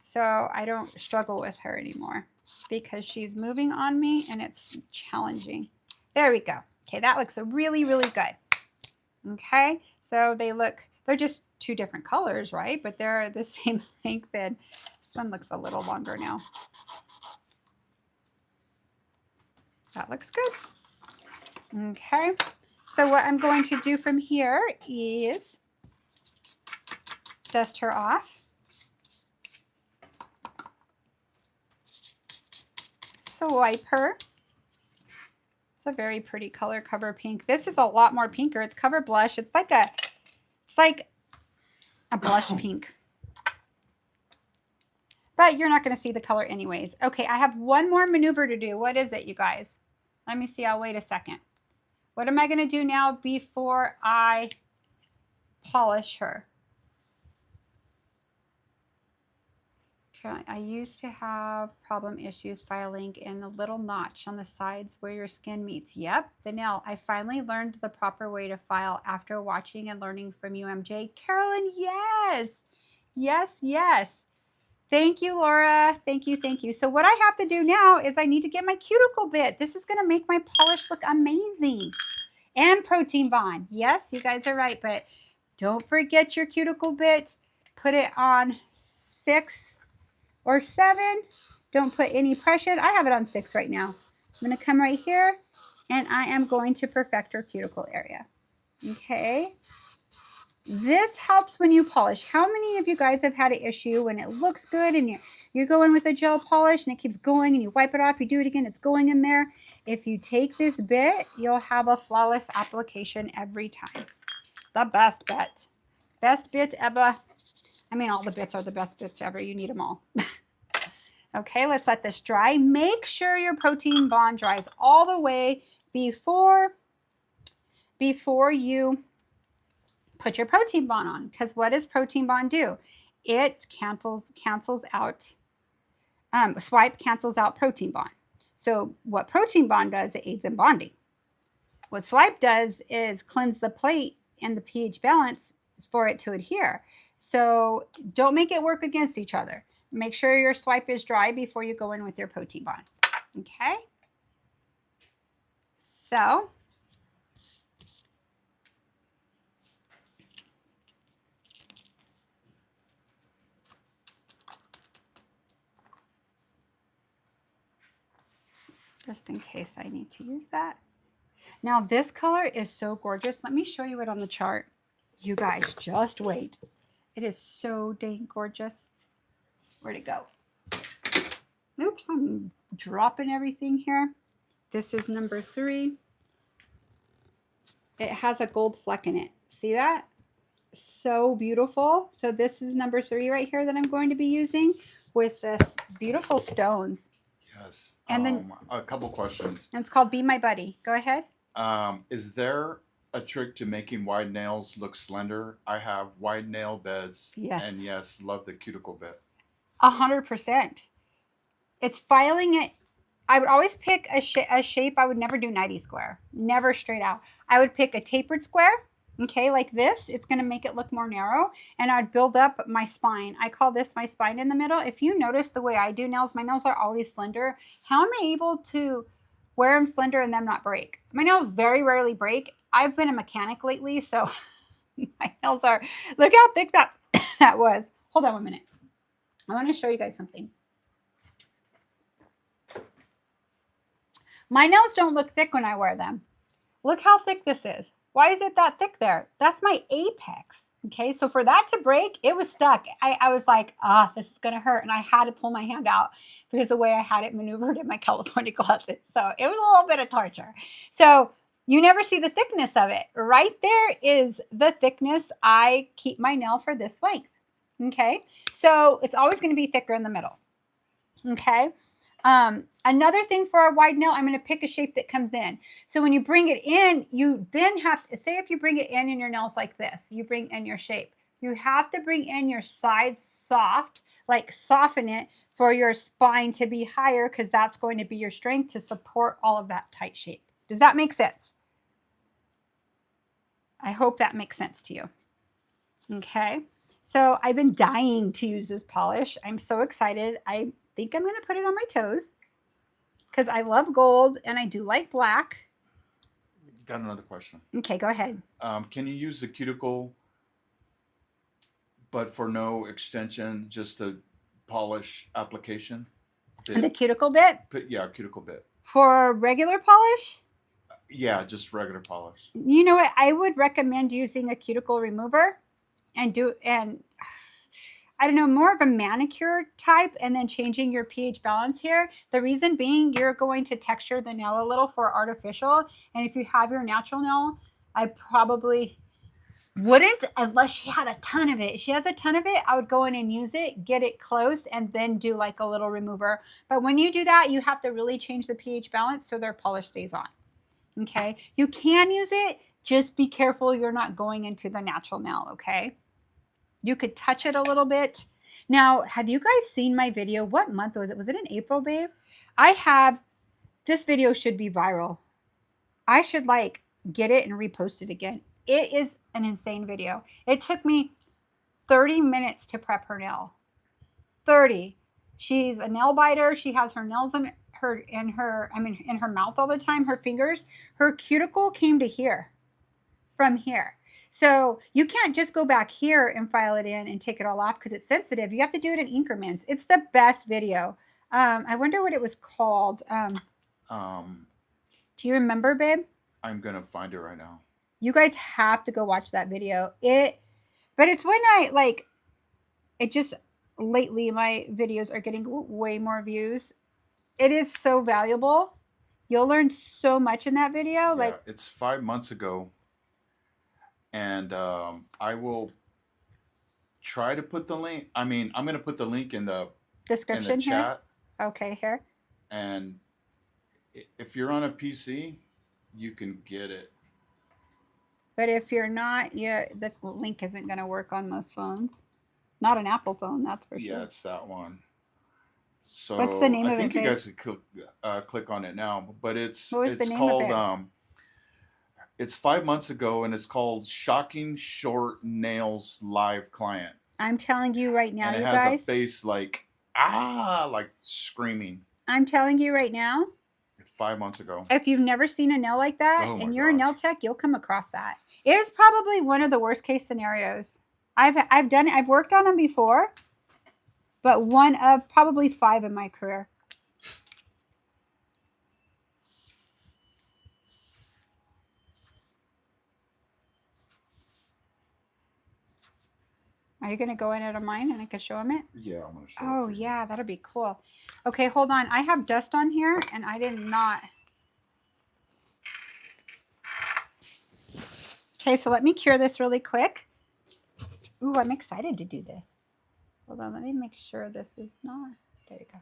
so I don't struggle with her anymore because she's moving on me and it's challenging. There we go. Okay, that looks really, really good. Okay, so they're just two different colors, right? But they're the same length. And this one looks a little longer now. That looks good. Okay, so what I'm going to do from here is dust her off. So wipe her. It's a very pretty color, Cover Pink. This is a lot more pinker. It's Cover Blush. It's like a blush pink. But you're not going to see the color anyways. Okay, I have one more maneuver to do. What is it, you guys? Let me see. I'll wait a second. What am I going to do now before I polish her? I used to have problem issues filing in the little notch on the sides where your skin meets. Yep, the nail. I finally learned the proper way to file after watching and learning from you, MJ. Carolyn, yes. Yes, yes. Thank you, Laura. Thank you, thank you. So what I have to do now is I need to get my cuticle bit. This is going to make my polish look amazing. And Protein Bond. Yes, you guys are right, but don't forget your cuticle bit. Put it on 6 or 7. Don't put any pressure. I have it on 6 right now. I'm going to come right here and I am going to perfect her cuticle area. Okay. This helps when you polish. How many of you guys have had an issue when it looks good and you're going with a gel polish and it keeps going and you wipe it off, you do it again, it's going in there? If you take this bit, you'll have a flawless application every time. The best bit. Best bit ever. I mean, all the bits are the best bits ever. You need them all. Okay, let's let this dry. Make sure your Protein Bond dries all the way before you put your Protein Bond on. Because what does Protein Bond do? It cancels out, Swipe cancels out Protein Bond. So what Protein Bond does, it aids in bonding. What Swipe does is cleanse the plate and the pH balance for it to adhere. So don't make it work against each other. Make sure your swipe is dry before you go in with your Protein Bond. Okay? So just in case I need to use that. Now this color is so gorgeous. Let me show you it on the chart. You guys just wait. It is so dang gorgeous. Where'd it go? Oops, I'm dropping everything here. This is number 3. It has a gold fleck in it. See that? So beautiful. So this is number 3 right here that I'm going to be using with this beautiful stones. Yes. And then a couple questions. It's called Be My Buddy. Go ahead. Is there a trick to making wide nails look slender? I have wide nail beds. Yes. And yes, love the cuticle bit. 100%. It's filing it. I would always pick a shape. I would never do 90 square. Never straight out. I would pick a tapered square. Okay, like this. It's going to make it look more narrow. And I'd build up my spine. I call this my spine in the middle. If you notice the way I do nails, my nails are always slender. How am I able to wear them slender and them not break? My nails very rarely break. I've been a mechanic lately, so my nails are, look how thick that was. Hold on 1 minute. I want to show you guys something. My nails don't look thick when I wear them. Look how thick this is. Why is it that thick there? That's my apex. Okay, so for that to break, it was stuck. I was like, this is gonna hurt. And I had to pull my hand out because the way I had it maneuvered in my California closet. So it was a little bit of torture. So you never see the thickness of it. Right there is the thickness. I keep my nail for this length. Okay, so it's always gonna be thicker in the middle. Okay. Another thing for a wide nail, I'm going to pick a shape that comes in. So when you bring it in, you then have to say if you bring it in your nails like this, you bring in your shape. You have to bring in your sides soft, like soften it for your spine to be higher because that's going to be your strength to support all of that tight shape. Does that make sense? I hope that makes sense to you. Okay. So I've been dying to use this polish. I'm so excited. I think I'm going to put it on my toes because I love gold and I do like black. Got another question. Okay, go ahead. Can you use the cuticle, but for no extension, just a polish application? The cuticle bit? Yeah, cuticle bit. For regular polish? Yeah, just regular polish. You know what? I would recommend using a cuticle remover and I don't know, more of a manicure type and then changing your pH balance here. The reason being you're going to texture the nail a little for artificial. And if you have your natural nail, I probably wouldn't unless she had a ton of it. If she has a ton of it, I would go in and use it, get it close, and then do like a little remover. But when you do that, you have to really change the pH balance so their polish stays on. Okay. You can use it. Just be careful you're not going into the natural nail. Okay. You could touch it a little bit. Now, have you guys seen my video? What month was it? Was it in April, babe? This video should be viral. I should like get it and repost it again. It is an insane video. It took me 30 minutes to prep her nail. 30. She's a nail biter. She has her nails in her mouth all the time, her fingers. Her cuticle came to here from here. So you can't just go back here and file it in and take it all off because it's sensitive. You have to do it in increments. It's the best video. I wonder what it was called. Do you remember, babe? I'm going to find it right now. You guys have to go watch that video. But it's when lately my videos are getting way more views. It is so valuable. You'll learn so much in that video. Yeah, it's 5 months ago. And I will try to put the link. I mean, I'm going to put the link in the description chat. Here. Okay, here. And if you're on a PC, you can get it. But if you're not, the link isn't going to work on most phones. Not an Apple phone, that's for sure. Yeah, it's that one. So what's the name of it? I think you guys could click on it now, but it's the name called of it? It's 5 months ago, and it's called Shocking Short Nails Live Client. I'm telling you right now, and you it has guys. a face like screaming. I'm telling you right now. 5 months ago. If you've never seen a nail like that and you're a nail tech, you'll come across that. It is probably one of the worst case scenarios. I've done it. I've worked on them before, but one of probably 5 in my career. Are you going to go in at mine and I can show them it? Yeah, I'm going to show Oh, yeah, that'll be cool. Okay, hold on. I have dust on here and I did not. Okay, so let me cure this really quick. Ooh, I'm excited to do this. Hold on, let me make sure this is not. There you go.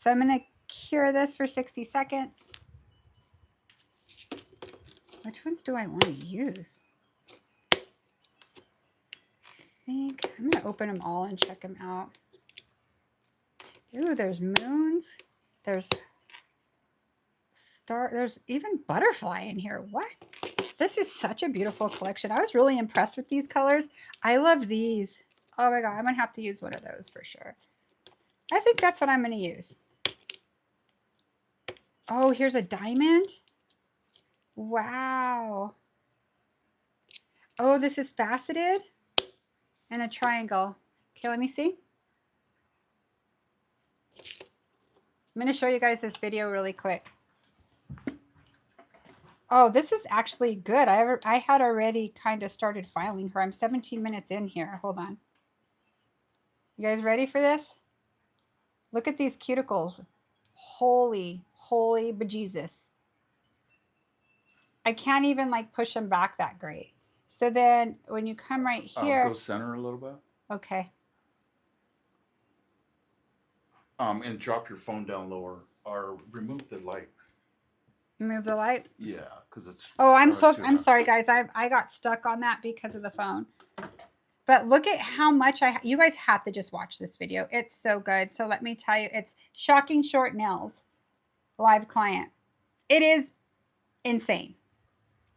So I'm going to cure this for 60 seconds. Which ones do I want to use? I'm going to open them all and check them out. Ooh, there's moons. There's there's even butterfly in here. What? This is such a beautiful collection. I was really impressed with these colors. I love these. Oh my God, I'm going to have to use one of those for sure. I think that's what I'm going to use. Oh, here's a diamond. Wow. Oh, this is faceted. And a triangle. Okay, let me see. I'm going to show you guys this video really quick. Oh, this is actually good. I had already kind of started filing her. I'm 17 minutes in here. Hold on. You guys ready for this? Look at these cuticles. Holy bejesus. I can't even like push them back that great. So then when you come right Go here, center a little bit. okay. And drop your phone down lower or remove the light. Move the light. Yeah, because it's. Oh, I'm too I'm high. sorry guys. I got stuck on that because of the phone. But look at how much you guys have to just watch this video. It's so good. So let me tell you, it's Shocking Short Nails live client. It is insane.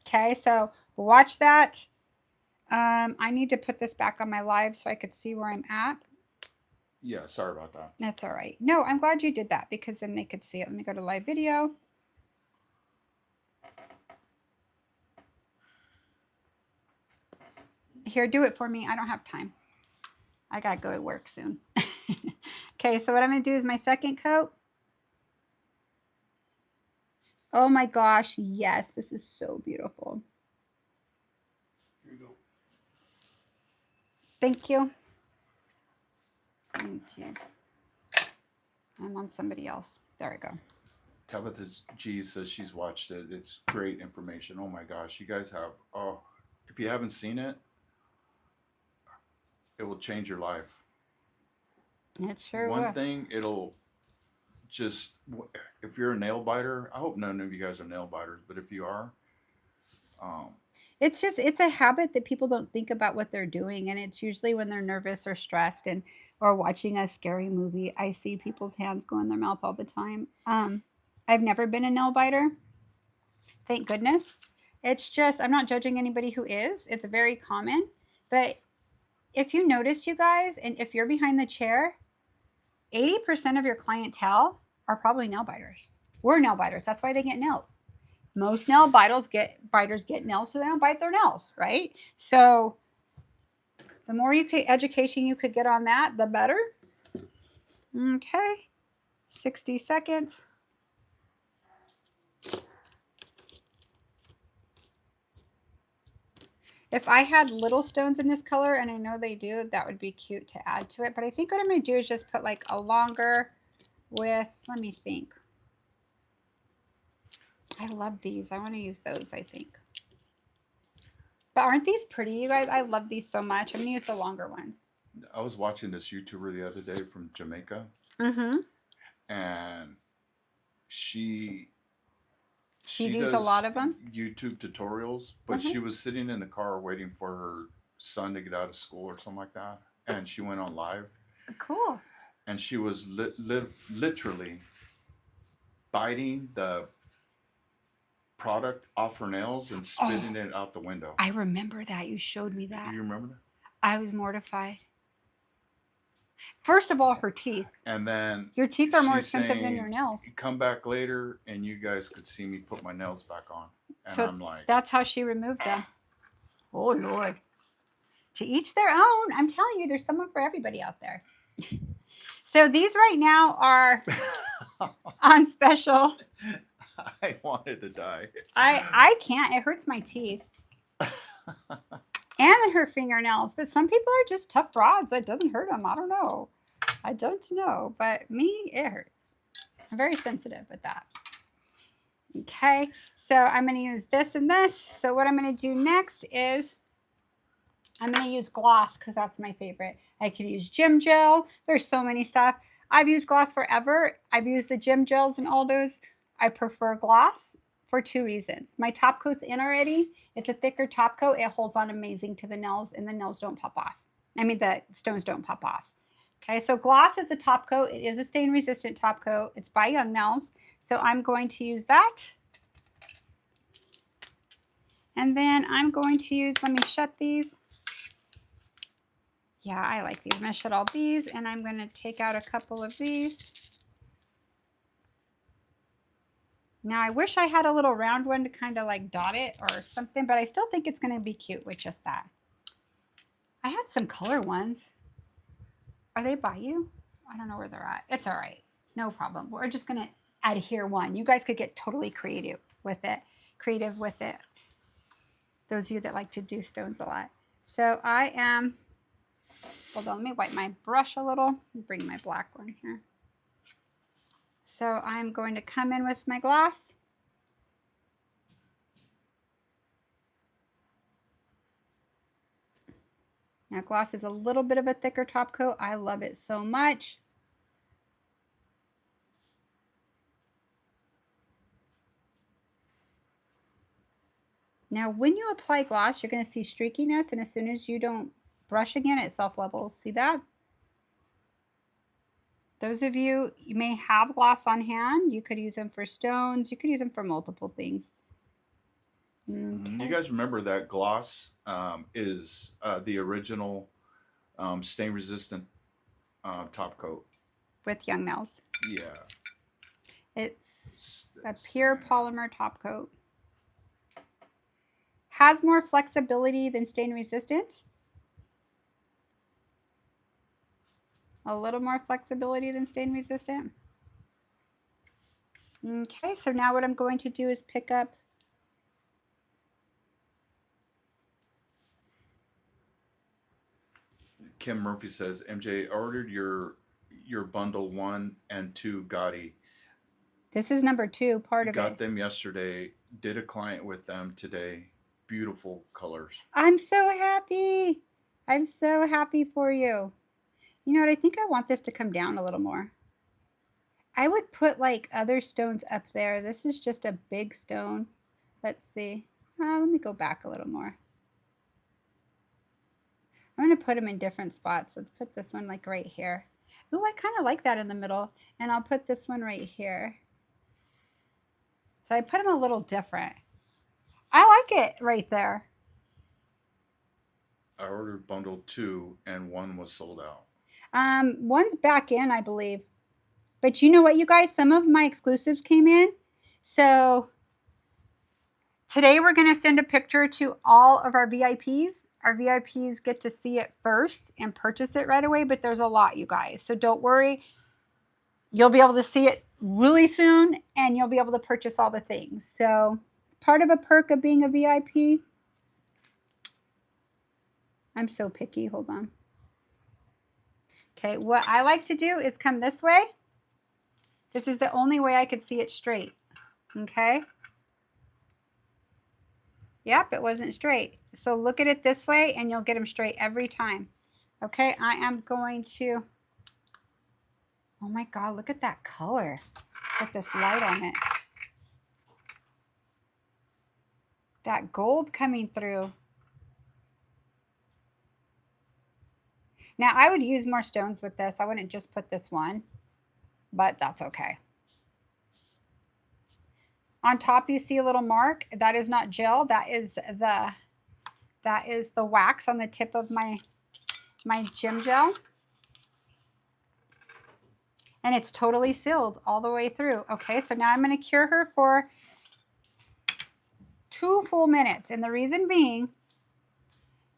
Okay, so watch that. I need to put this back on my live so I could see where I'm at. Yeah, sorry about that. That's all right. No, I'm glad you did that because then they could see it. Let me go to live video. Here, do it for me. I don't have time. I gotta go to work soon. Okay, so what I'm gonna do is my second coat. Oh my gosh, yes, this is so beautiful. Here you go. Thank you. Oh, jeez. I'm on somebody else. There we go. Tabitha G says she's watched it. It's great information. Oh my gosh, you guys have. Oh, if you haven't seen it, it will change your life. It sure One will. thing, it'll just. If you're a nail biter, I hope none of you guys are nail biters, but if you are, um, It's just it's a habit that people don't think about what they're doing, and it's usually when they're nervous or stressed and or watching a scary movie. I see people's hands go in their mouth all the time. I've never been a nail biter, thank goodness. It's just I'm not judging anybody who is. It's very common, but if you notice, you guys, and if you're behind the chair, 80% of your clientele are probably nail biters. We're nail biters. That's why they get nails. Most nail biters get nails so they don't bite their nails, right? So the more education you could get on that, the better. Okay, 60 seconds. If I had little stones in this color, and I know they do, that would be cute to add to it. But I think what I'm going to do is just put like a longer with, let me think. I love these. I want to use those, I think. But aren't these pretty, you guys? I love these so much. I'm going to use the longer ones. I was watching this YouTuber the other day from Jamaica, Mm-hmm. and she She does a does lot of them. YouTube tutorials, but Mm-hmm. she was sitting in the car waiting for her son to get out of school or something like that, and she went on live, Cool. and she was literally biting the product off her nails and spitting it out the window. I remember that. You showed me that. Do you remember that? I was mortified. First of all, her teeth. And then Your teeth are more she's expensive than saying, your nails. "Come back later, and you guys could see me put my nails back on." And So I'm like, that's how she removed them. Oh, Lord. To each their own. I'm telling you, there's someone for everybody out there. So these right now are on special. I wanted to die. I can't. It hurts my teeth. And her fingernails. But some people are just tough broads. That doesn't hurt them. I don't know. I don't know. But me, it hurts. I'm very sensitive with that. Okay. So I'm going to use this and this. So what I'm going to do next is I'm going to use gloss because that's my favorite. I could use gym gel. There's so many stuff. I've used gloss forever. I've used the gym gels and all those. I prefer gloss for two reasons. My top coat's in already. It's a thicker top coat. It holds on amazing to the nails and the nails don't pop off. I mean, the stones don't pop off. Okay, so gloss is a top coat. It is a stain resistant top coat. It's by Young Nails. So I'm going to use that. And then I'm going to use, let me shut these. Yeah, I like these. I'm going to shut all these and I'm going to take out a couple of these. Now I wish I had a little round one to kind of like dot it or something, but I still think it's going to be cute with just that. I had some color ones. Are they by you? I don't know where they're at. It's all right. No problem. We're just going to adhere one. You guys could get totally creative with it. creative with it. Those of you that like to do stones a lot. So I am, hold on, let me wipe my brush a little. Bring my black one here. So I'm going to come in with my gloss. Now gloss is a little bit of a thicker top coat. I love it so much. Now when you apply gloss, you're going to see streakiness, and as soon as you don't brush again, it self-levels. See that? Those of you may have gloss on hand. You could use them for stones. You could use them for multiple things. You guys remember that gloss is the original stain resistant top coat. With Young Nails. Yeah. It's a pure polymer top coat. Has more flexibility than stain resistant. A little more flexibility than stain resistant. Okay, so now what I'm going to do is pick up Kim Murphy says, MJ, ordered your bundle 1 and 2 Gotti. This is number 2, part of it. Got them yesterday. Did a client with them today. Beautiful colors. I'm so happy. I'm so happy for you. You know what? I think I want this to come down a little more. I would put like other stones up there. This is just a big stone. Let's see. Let me go back a little more. I'm going to put them in different spots. Let's put this one like right here. Ooh, I kind of like that in the middle. And I'll put this one right here. So I put them a little different. I like it right there. I ordered bundle 2 and 1 was sold out. One's back in, I believe. But you know what, you guys? Some of my exclusives came in. So today we're going to send a picture to all of our VIPs. Our VIPs get to see it first and purchase it right away, but there's a lot, you guys. So don't worry. You'll be able to see it really soon, and you'll be able to purchase all the things. So it's part of a perk of being a VIP. I'm so picky. Hold on. Okay, what I like to do is come this way. This is the only way I could see it straight. Okay. Yep, it wasn't straight. So look at it this way and you'll get them straight every time. Okay, I am going to, oh my God, look at that color with this light on it. That gold coming through. Now I would use more stones with this. I wouldn't just put this one, but that's okay. On top, you see a little mark. That is not gel. That is the wax on the tip of my gym gel. And it's totally sealed all the way through. Okay, so now I'm going to cure her for 2 full minutes. And the reason being,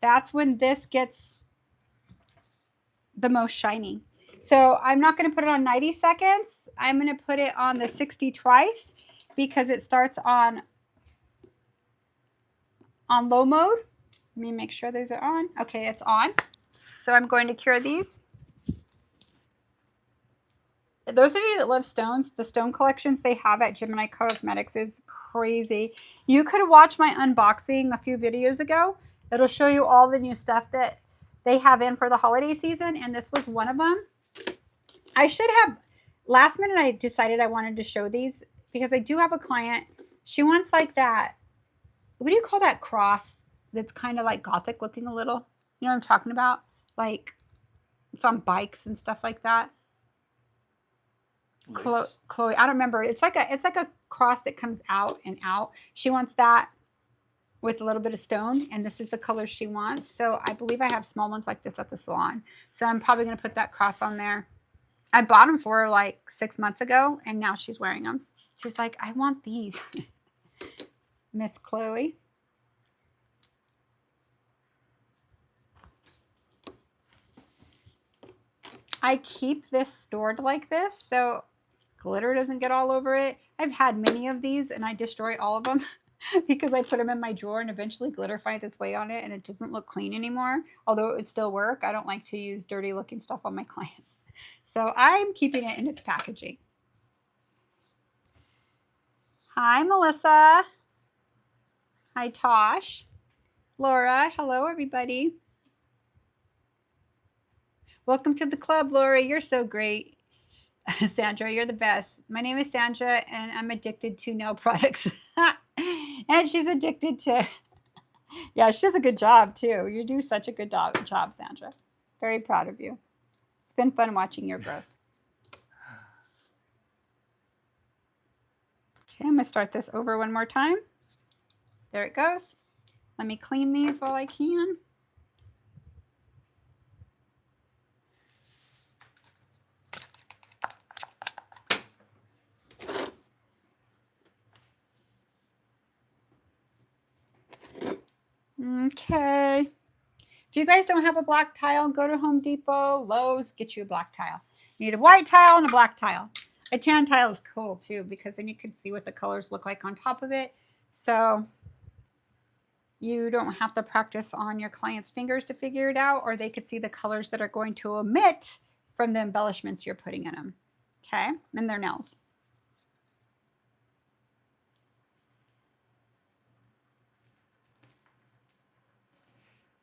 that's when this gets the most shiny. So I'm not going to put it on 90 seconds. I'm going to put it on the 60 twice. Because it starts on low mode. Let me make sure those are on. Okay, it's on. So I'm going to cure these. Those of you that love stones, the stone collections they have at Gemini Cosmetics is crazy. You could watch my unboxing a few videos ago. It'll show you all the new stuff that they have in for the holiday season, and this was one of them. I should have, last minute I decided I wanted to show these because I do have a client. She wants like that, what do you call that cross that's kind of like gothic looking a little? You know what I'm talking about? Like it's on bikes and stuff like that. Chloe, I don't remember. It's like a cross that comes out and out. She wants that with a little bit of stone, and this is the color she wants. So I believe I have small ones like this at the salon. So I'm probably going to put that cross on there. I bought them for her like 6 months ago, and now she's wearing them. She's like, I want these. Miss Chloe. I keep this stored like this so glitter doesn't get all over it. I've had many of these and I destroy all of them. because I put them in my drawer and eventually glitter finds its way on it and it doesn't look clean anymore. Although it would still work. I don't like to use dirty looking stuff on my clients. So I'm keeping it in its packaging. Hi, Melissa. Hi, Tosh. Laura. Hello, everybody. Welcome to the club, Laura. You're so great. Sandra, you're the best. My name is Sandra, and I'm addicted to nail products. And she's addicted to, yeah, she does a good job, too. You do such a good job, Sandra. Very proud of you. It's been fun watching your growth. Okay, I'm going to start this over one more time. There it goes. Let me clean these while I can. Okay. If you guys don't have a black tile, go to Home Depot, Lowe's, get you a black tile. You need a white tile and a black tile. A tan tile is cool too, because then you can see what the colors look like on top of it. So you don't have to practice on your client's fingers to figure it out, or they could see the colors that are going to emit from the embellishments you're putting in them. Okay, and their nails.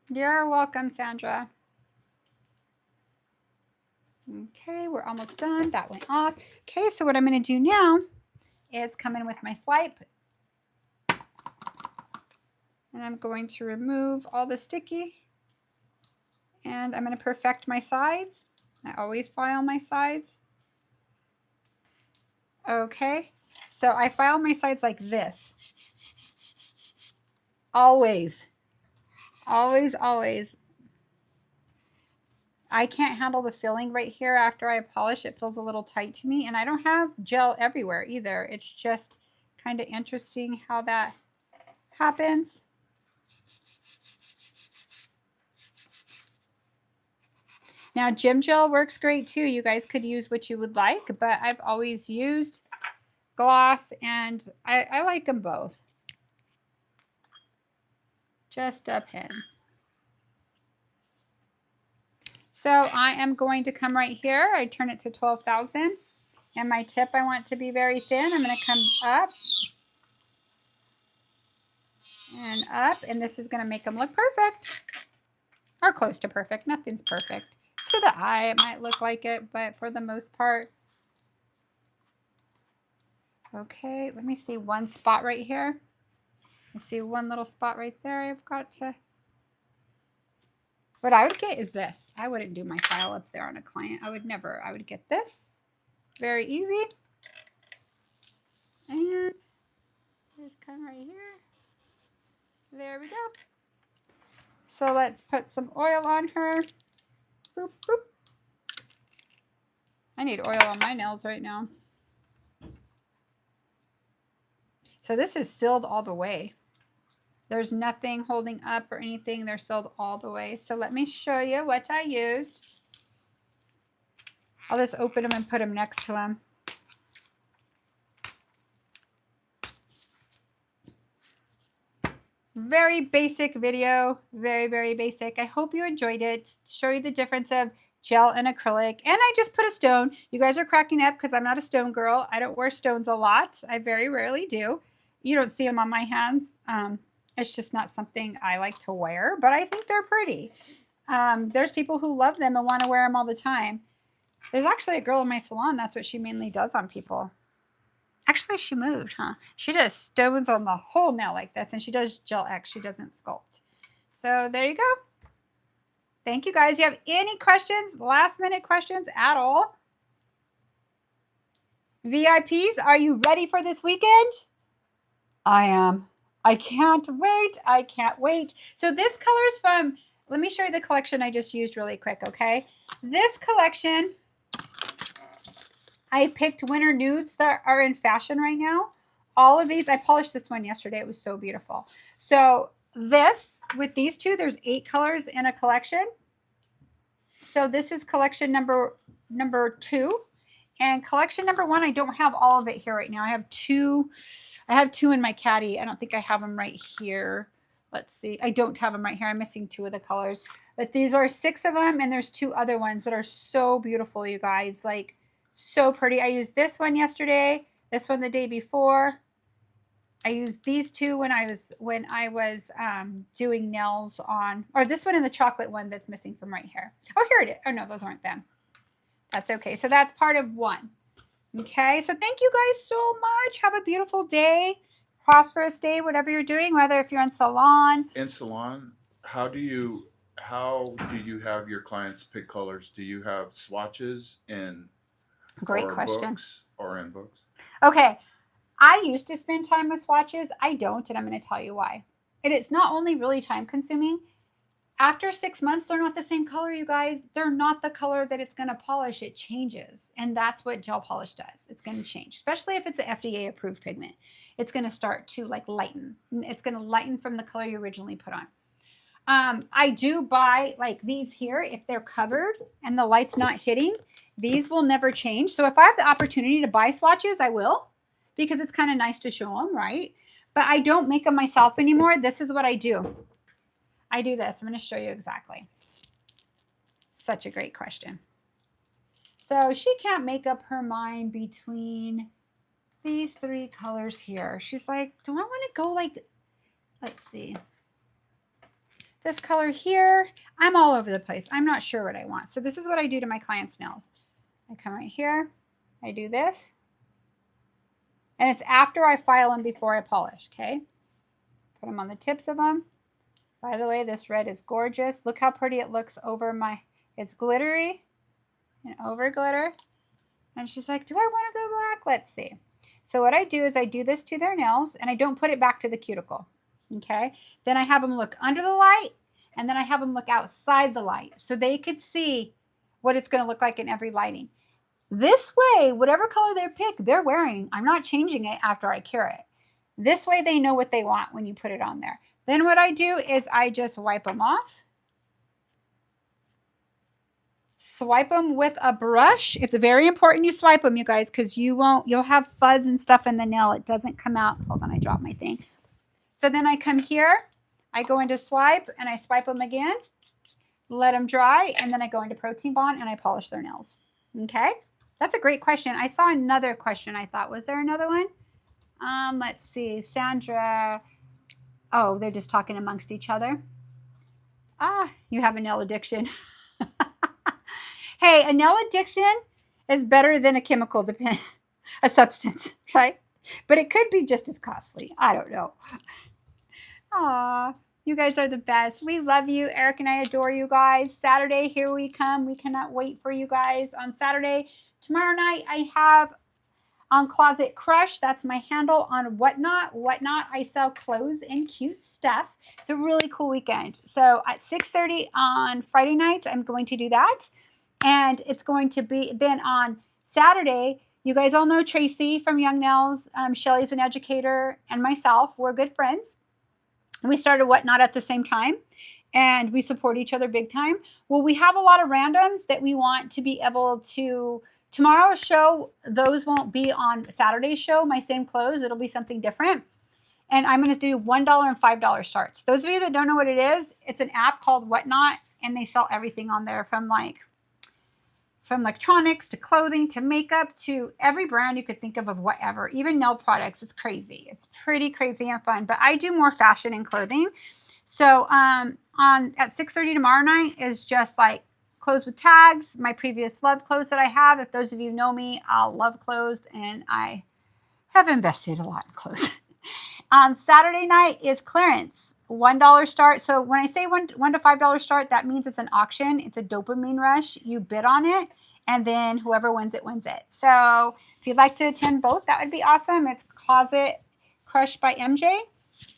You're welcome, Sandra. Okay, we're almost done. That went off. Okay, so what I'm going to do now is come in with my swipe. And I'm going to remove all the sticky. And I'm going to perfect my sides. I always file my sides. Okay, so I file my sides like this. Always. Always, always. I can't handle the filling right here after I polish. It feels a little tight to me. And I don't have gel everywhere either. It's just kind of interesting how that happens. Now, gym gel works great too. You guys could use what you would like, but I've always used gloss, and I like them both. Just depends. So I am going to come right here. I turn it to 12,000. And my tip, I want to be very thin. I'm going to come up and up, and this is going to make them look perfect, or close to perfect. Nothing's perfect. To the eye, it might look like it, but for the most part. Okay, let me see one spot right here. I see one little spot right there. I've got to. What I would get is this. I wouldn't do my file up there on a client. I would never. I would get this. Very easy. And just come right here. There we go. So let's put some oil on her. Boop, boop. I need oil on my nails right now. So this is sealed all the way. There's nothing holding up or anything. They're sealed all the way. So let me show you what I used. I'll just open them and put them next to them. Very basic video, very, very basic. I hope you enjoyed it. Show you the difference of gel and acrylic. And I just put a stone. You guys are cracking up because I'm not a stone girl. I don't wear stones a lot. I very rarely do. You don't see them on my hands. It's just not something I like to wear, but I think they're pretty. There's people who love them and want to wear them all the time. There's actually a girl in my salon. That's what she mainly does on people. Actually, she moved, huh? She does stones on the whole nail like this, and she does gel X. She doesn't sculpt. So there you go. Thank you, guys. You have any questions, last-minute questions at all? VIPs, are you ready for this weekend? I am. I can't wait. I can't wait. So this color is from, let me show you the collection I just used really quick, okay? This collection, I picked winter nudes that are in fashion right now. All of these, I polished this one yesterday. It was so beautiful. So this, with these two, there's 8 colors in a collection. So this is collection number 2. And collection number 1, I don't have all of it here right now. I have two in my caddy. I don't think I have them right here. Let's see. I don't have them right here. I'm missing 2 of the colors. But these are 6 of them, and there's 2 other ones that are so beautiful, you guys. Like, so pretty. I used this one yesterday, this one the day before. I used these 2 when I was doing nails on, or this one and the chocolate one that's missing from right here. Oh, here it is. Oh, no, those aren't them. That's okay. So that's part of 1. Okay. So thank you guys so much. Have a beautiful day, prosperous day, whatever you're doing, whether if you're in salon. In salon, how do you have your clients pick colors? Do you have swatches in Great question. books or in books? Okay. I used to spend time with swatches. I don't, and I'm going to tell you why. And it's not only really time consuming. After 6 months, they're not the same color, you guys. They're not the color that it's going to polish. It changes. And that's what gel polish does. It's going to change, especially if it's an FDA approved pigment. It's going to start to like lighten. It's going to lighten from the color you originally put on. I do buy like these here. If they're covered and the light's not hitting, these will never change. So if I have the opportunity to buy swatches, I will, because it's kind of nice to show them, right? But I don't make them myself anymore. This is what I do. I do this. I'm going to show you exactly. Such a great question. So she can't make up her mind between these 3 colors here. She's like, do I want to go like, let's see, this color here? I'm all over the place. I'm not sure what I want. So this is what I do to my clients' nails. I come right here. I do this. And it's after I file them before I polish, okay? Put them on the tips of them. By the way, this red is gorgeous. Look how pretty it looks over it's glittery and over glitter. And she's like, do I want to go black? Let's see. So what I do is I do this to their nails, and I don't put it back to the cuticle, okay? Then I have them look under the light, and then I have them look outside the light so they could see what it's going to look like in every lighting. This way, whatever color they pick, they're wearing. I'm not changing it after I cure it. This way they know what they want when you put it on there. Then what I do is I just wipe them off. Swipe them with a brush. It's very important you swipe them, you guys, because you'll have fuzz and stuff in the nail. It doesn't come out. Hold on, I dropped my thing. So then I come here, I go into swipe, and I swipe them again, let them dry, and then I go into Protein Bond and I polish their nails. Okay? That's a great question. I saw another question I thought. Was there another one? Let's see. Sandra. Oh, they're just talking amongst each other. You have a nail addiction. Hey, a nail addiction is better than a chemical, a substance, okay? But it could be just as costly. I don't know. Aw, you guys are the best. We love you. Eric and I adore you guys. Saturday, here we come. We cannot wait for you guys on Saturday. Tomorrow night, I have on Closet Crush. That's my handle on Whatnot. Whatnot, I sell clothes and cute stuff. It's a really cool weekend. So at 6:30 on Friday night, I'm going to do that. And it's going to be then on Saturday. You guys all know Tracy from Young Nails. Shelly's an educator, and myself. We're good friends. And we started Whatnot at the same time, and we support each other big time. Well, we have a lot of randoms that we want to be able to. Tomorrow's show, those won't be on Saturday's show, my same clothes. It'll be something different. And I'm going to do $1 and $5 starts. Those of you that don't know what it is, it's an app called Whatnot, and they sell everything on there from electronics to clothing to makeup to every brand you could think of whatever, even nail products. It's crazy. It's pretty crazy and fun. But I do more fashion and clothing. So at 6:30 tomorrow night is just like clothes with tags, my previous love clothes that I have. If those of you know me, I'll love clothes, and I have invested a lot in clothes. On Saturday night is clearance. $1 start. So when I say $1 to $5 start, that means it's an auction. It's a dopamine rush. You bid on it, and then whoever wins it, wins it. So if you'd like to attend both, that would be awesome. It's Closet Crush by MJ,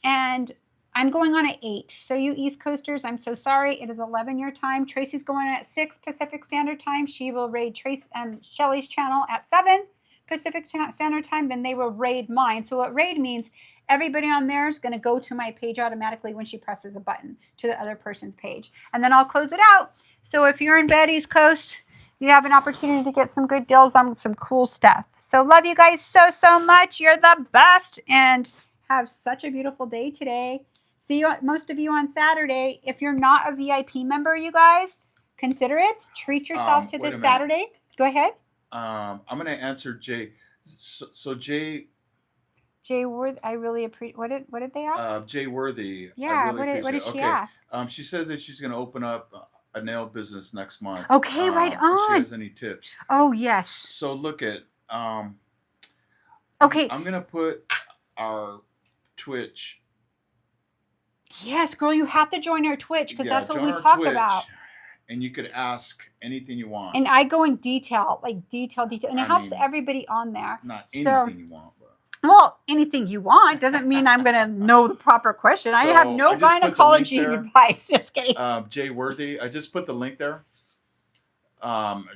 and I'm going on at 8. So you East Coasters, I'm so sorry. It is 11 your time. Tracy's going on at 6 Pacific Standard Time. She will raid Shelly's channel at 7 Pacific Standard Time. Then they will raid mine. So what raid means, everybody on there is going to go to my page automatically when she presses a button to the other person's page. And then I'll close it out. So if you're in bed East Coast, you have an opportunity to get some good deals on some cool stuff. So love you guys so much. You're the best, and have such a beautiful day today. See you, most of you, on Saturday. If you're not a VIP member, you guys, consider it. Treat yourself to Wait this a minute. Saturday. Go ahead. I'm gonna answer Jay. So Jay, Jay Worth, I really appreciate. What did they ask? Jay Worthy, I Yeah. really What appreciate did it. she Okay. ask? She says that she's gonna open up a nail business next month. Okay, right If she on. has any tips. Oh yes. So look at Okay. I'm gonna put our Twitch. Yes, girl, you have to join our Twitch because Yeah, that's what join we our talk Twitch, about. and you could ask anything you want. And I go in detail, like detail, and it I helps mean, everybody on there. Not So, anything you want, but well, anything you want doesn't mean I'm going to know the proper question. I have So no I just put the link gynecology there. advice. Just kidding. Jay Worthy, I just put the link there.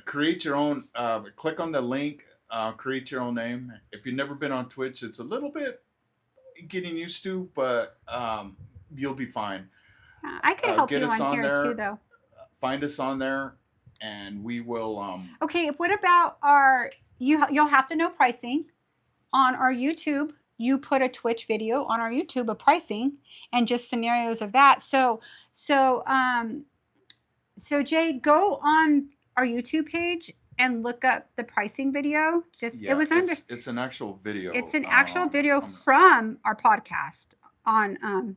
Create your own. Click on the link. Create your own name. If you've never been on Twitch, it's a little bit getting used to, but you'll be fine. I could help Get you us on on here there. too, though. Find us on there, and we will. Okay, what about our? You'll have to know pricing on our YouTube. You put a Twitch video on our YouTube of pricing and just scenarios of that. So Jay, go on our YouTube page and look up the pricing video. Just Yeah, it was under. it's an actual video. It's an actual video I'm- from our podcast on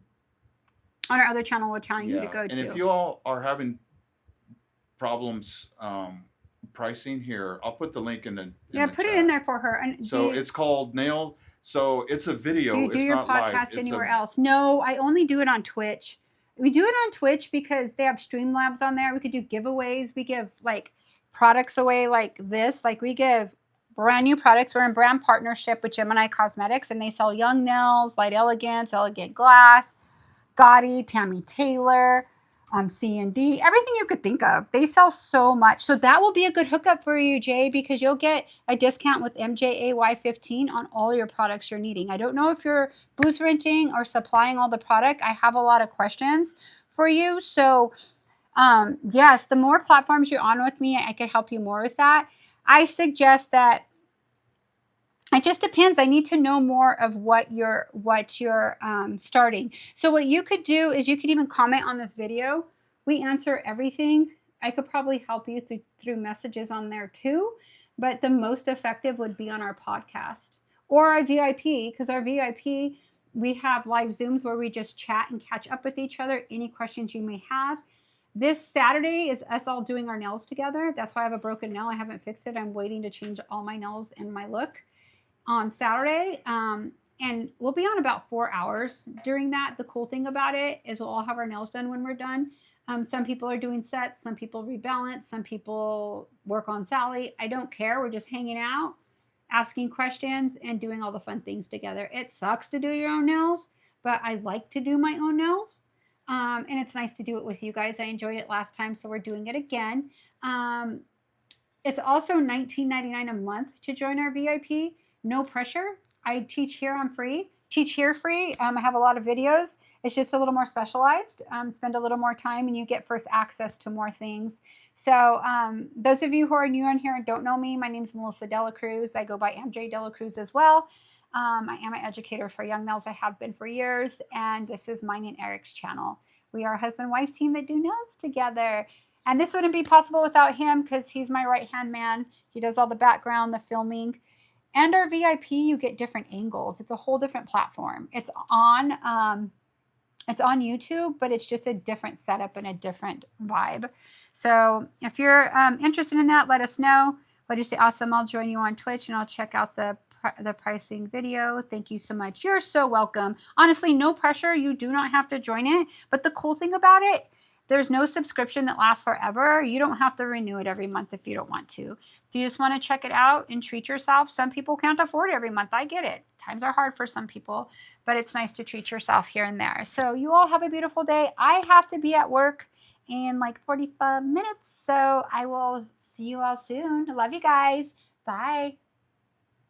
our other channel. We're telling you to go and to. if you all are having problems pricing here, I'll put the link in the Yeah, the put it chat. in there for her. And So it's called Nail. So it's a video. do you do It's your not live. podcast It's anywhere a else? No, I only do it on Twitch. We do it on Twitch because they have Streamlabs on there. We could do giveaways. We give like products away like this. Like we give brand new products. We're in brand partnership with Gemini Cosmetics, and they sell Young Nails, Light Elegance, Elegant Glass, Gotti, Tammy Taylor, C&D, everything you could think of. They sell so much. So that will be a good hookup for you, Jay, because you'll get a discount with MJAY15 on all your products you're needing. I don't know if you're booth renting or supplying all the product. I have a lot of questions for you. So yes, the more platforms you're on with me, I could help you more with that. I suggest that it just depends. I need to know more of what you're starting. So what you could do is you could even comment on this video. We answer everything. I could probably help you through messages on there too, but the most effective would be on our podcast or our VIP, because our VIP, we have live Zooms where we just chat and catch up with each other. Any questions you may have. This Saturday is us all doing our nails together. That's why I have a broken nail. I haven't fixed it. I'm waiting to change all my nails and my look on Saturday. And we'll be on about 4 hours during that. The cool thing about it is we'll all have our nails done when we're done. Some people are doing sets, some people rebalance, some people work on Sally. I don't care. We're just hanging out, asking questions, and doing all the fun things together. It sucks to do your own nails, but I like to do my own nails. And it's nice to do it with you guys. I enjoyed it last time, so we're doing it again. It's also $19.99 a month to join our VIP. No pressure. I teach here. I'm free. Teach here free. I have a lot of videos. It's just a little more specialized. Spend a little more time, and you get first access to more things. So those of you who are new on here and don't know me, my name is Melissa Dela Cruz. I go by MJ Dela Cruz as well. I am an educator for Young Nails. I have been for years, and this is mine and Eric's channel. We are a husband-wife team that do nails together. And this wouldn't be possible without him because he's my right-hand man. He does all the background, the filming. And our VIP, you get different angles. It's a whole different platform. It's on YouTube, but it's just a different setup and a different vibe. So if you're interested in that, let us know. But you say, awesome, I'll join you on Twitch and I'll check out the pricing video. Thank you so much. You're so welcome. Honestly, no pressure. You do not have to join it. But the cool thing about it, there's no subscription that lasts forever. You don't have to renew it every month if you don't want to. If you just want to check it out and treat yourself, some people can't afford it every month. I get it. Times are hard for some people, but it's nice to treat yourself here and there. So you all have a beautiful day. I have to be at work in like 45 minutes, so I will see you all soon. Love you guys. Bye.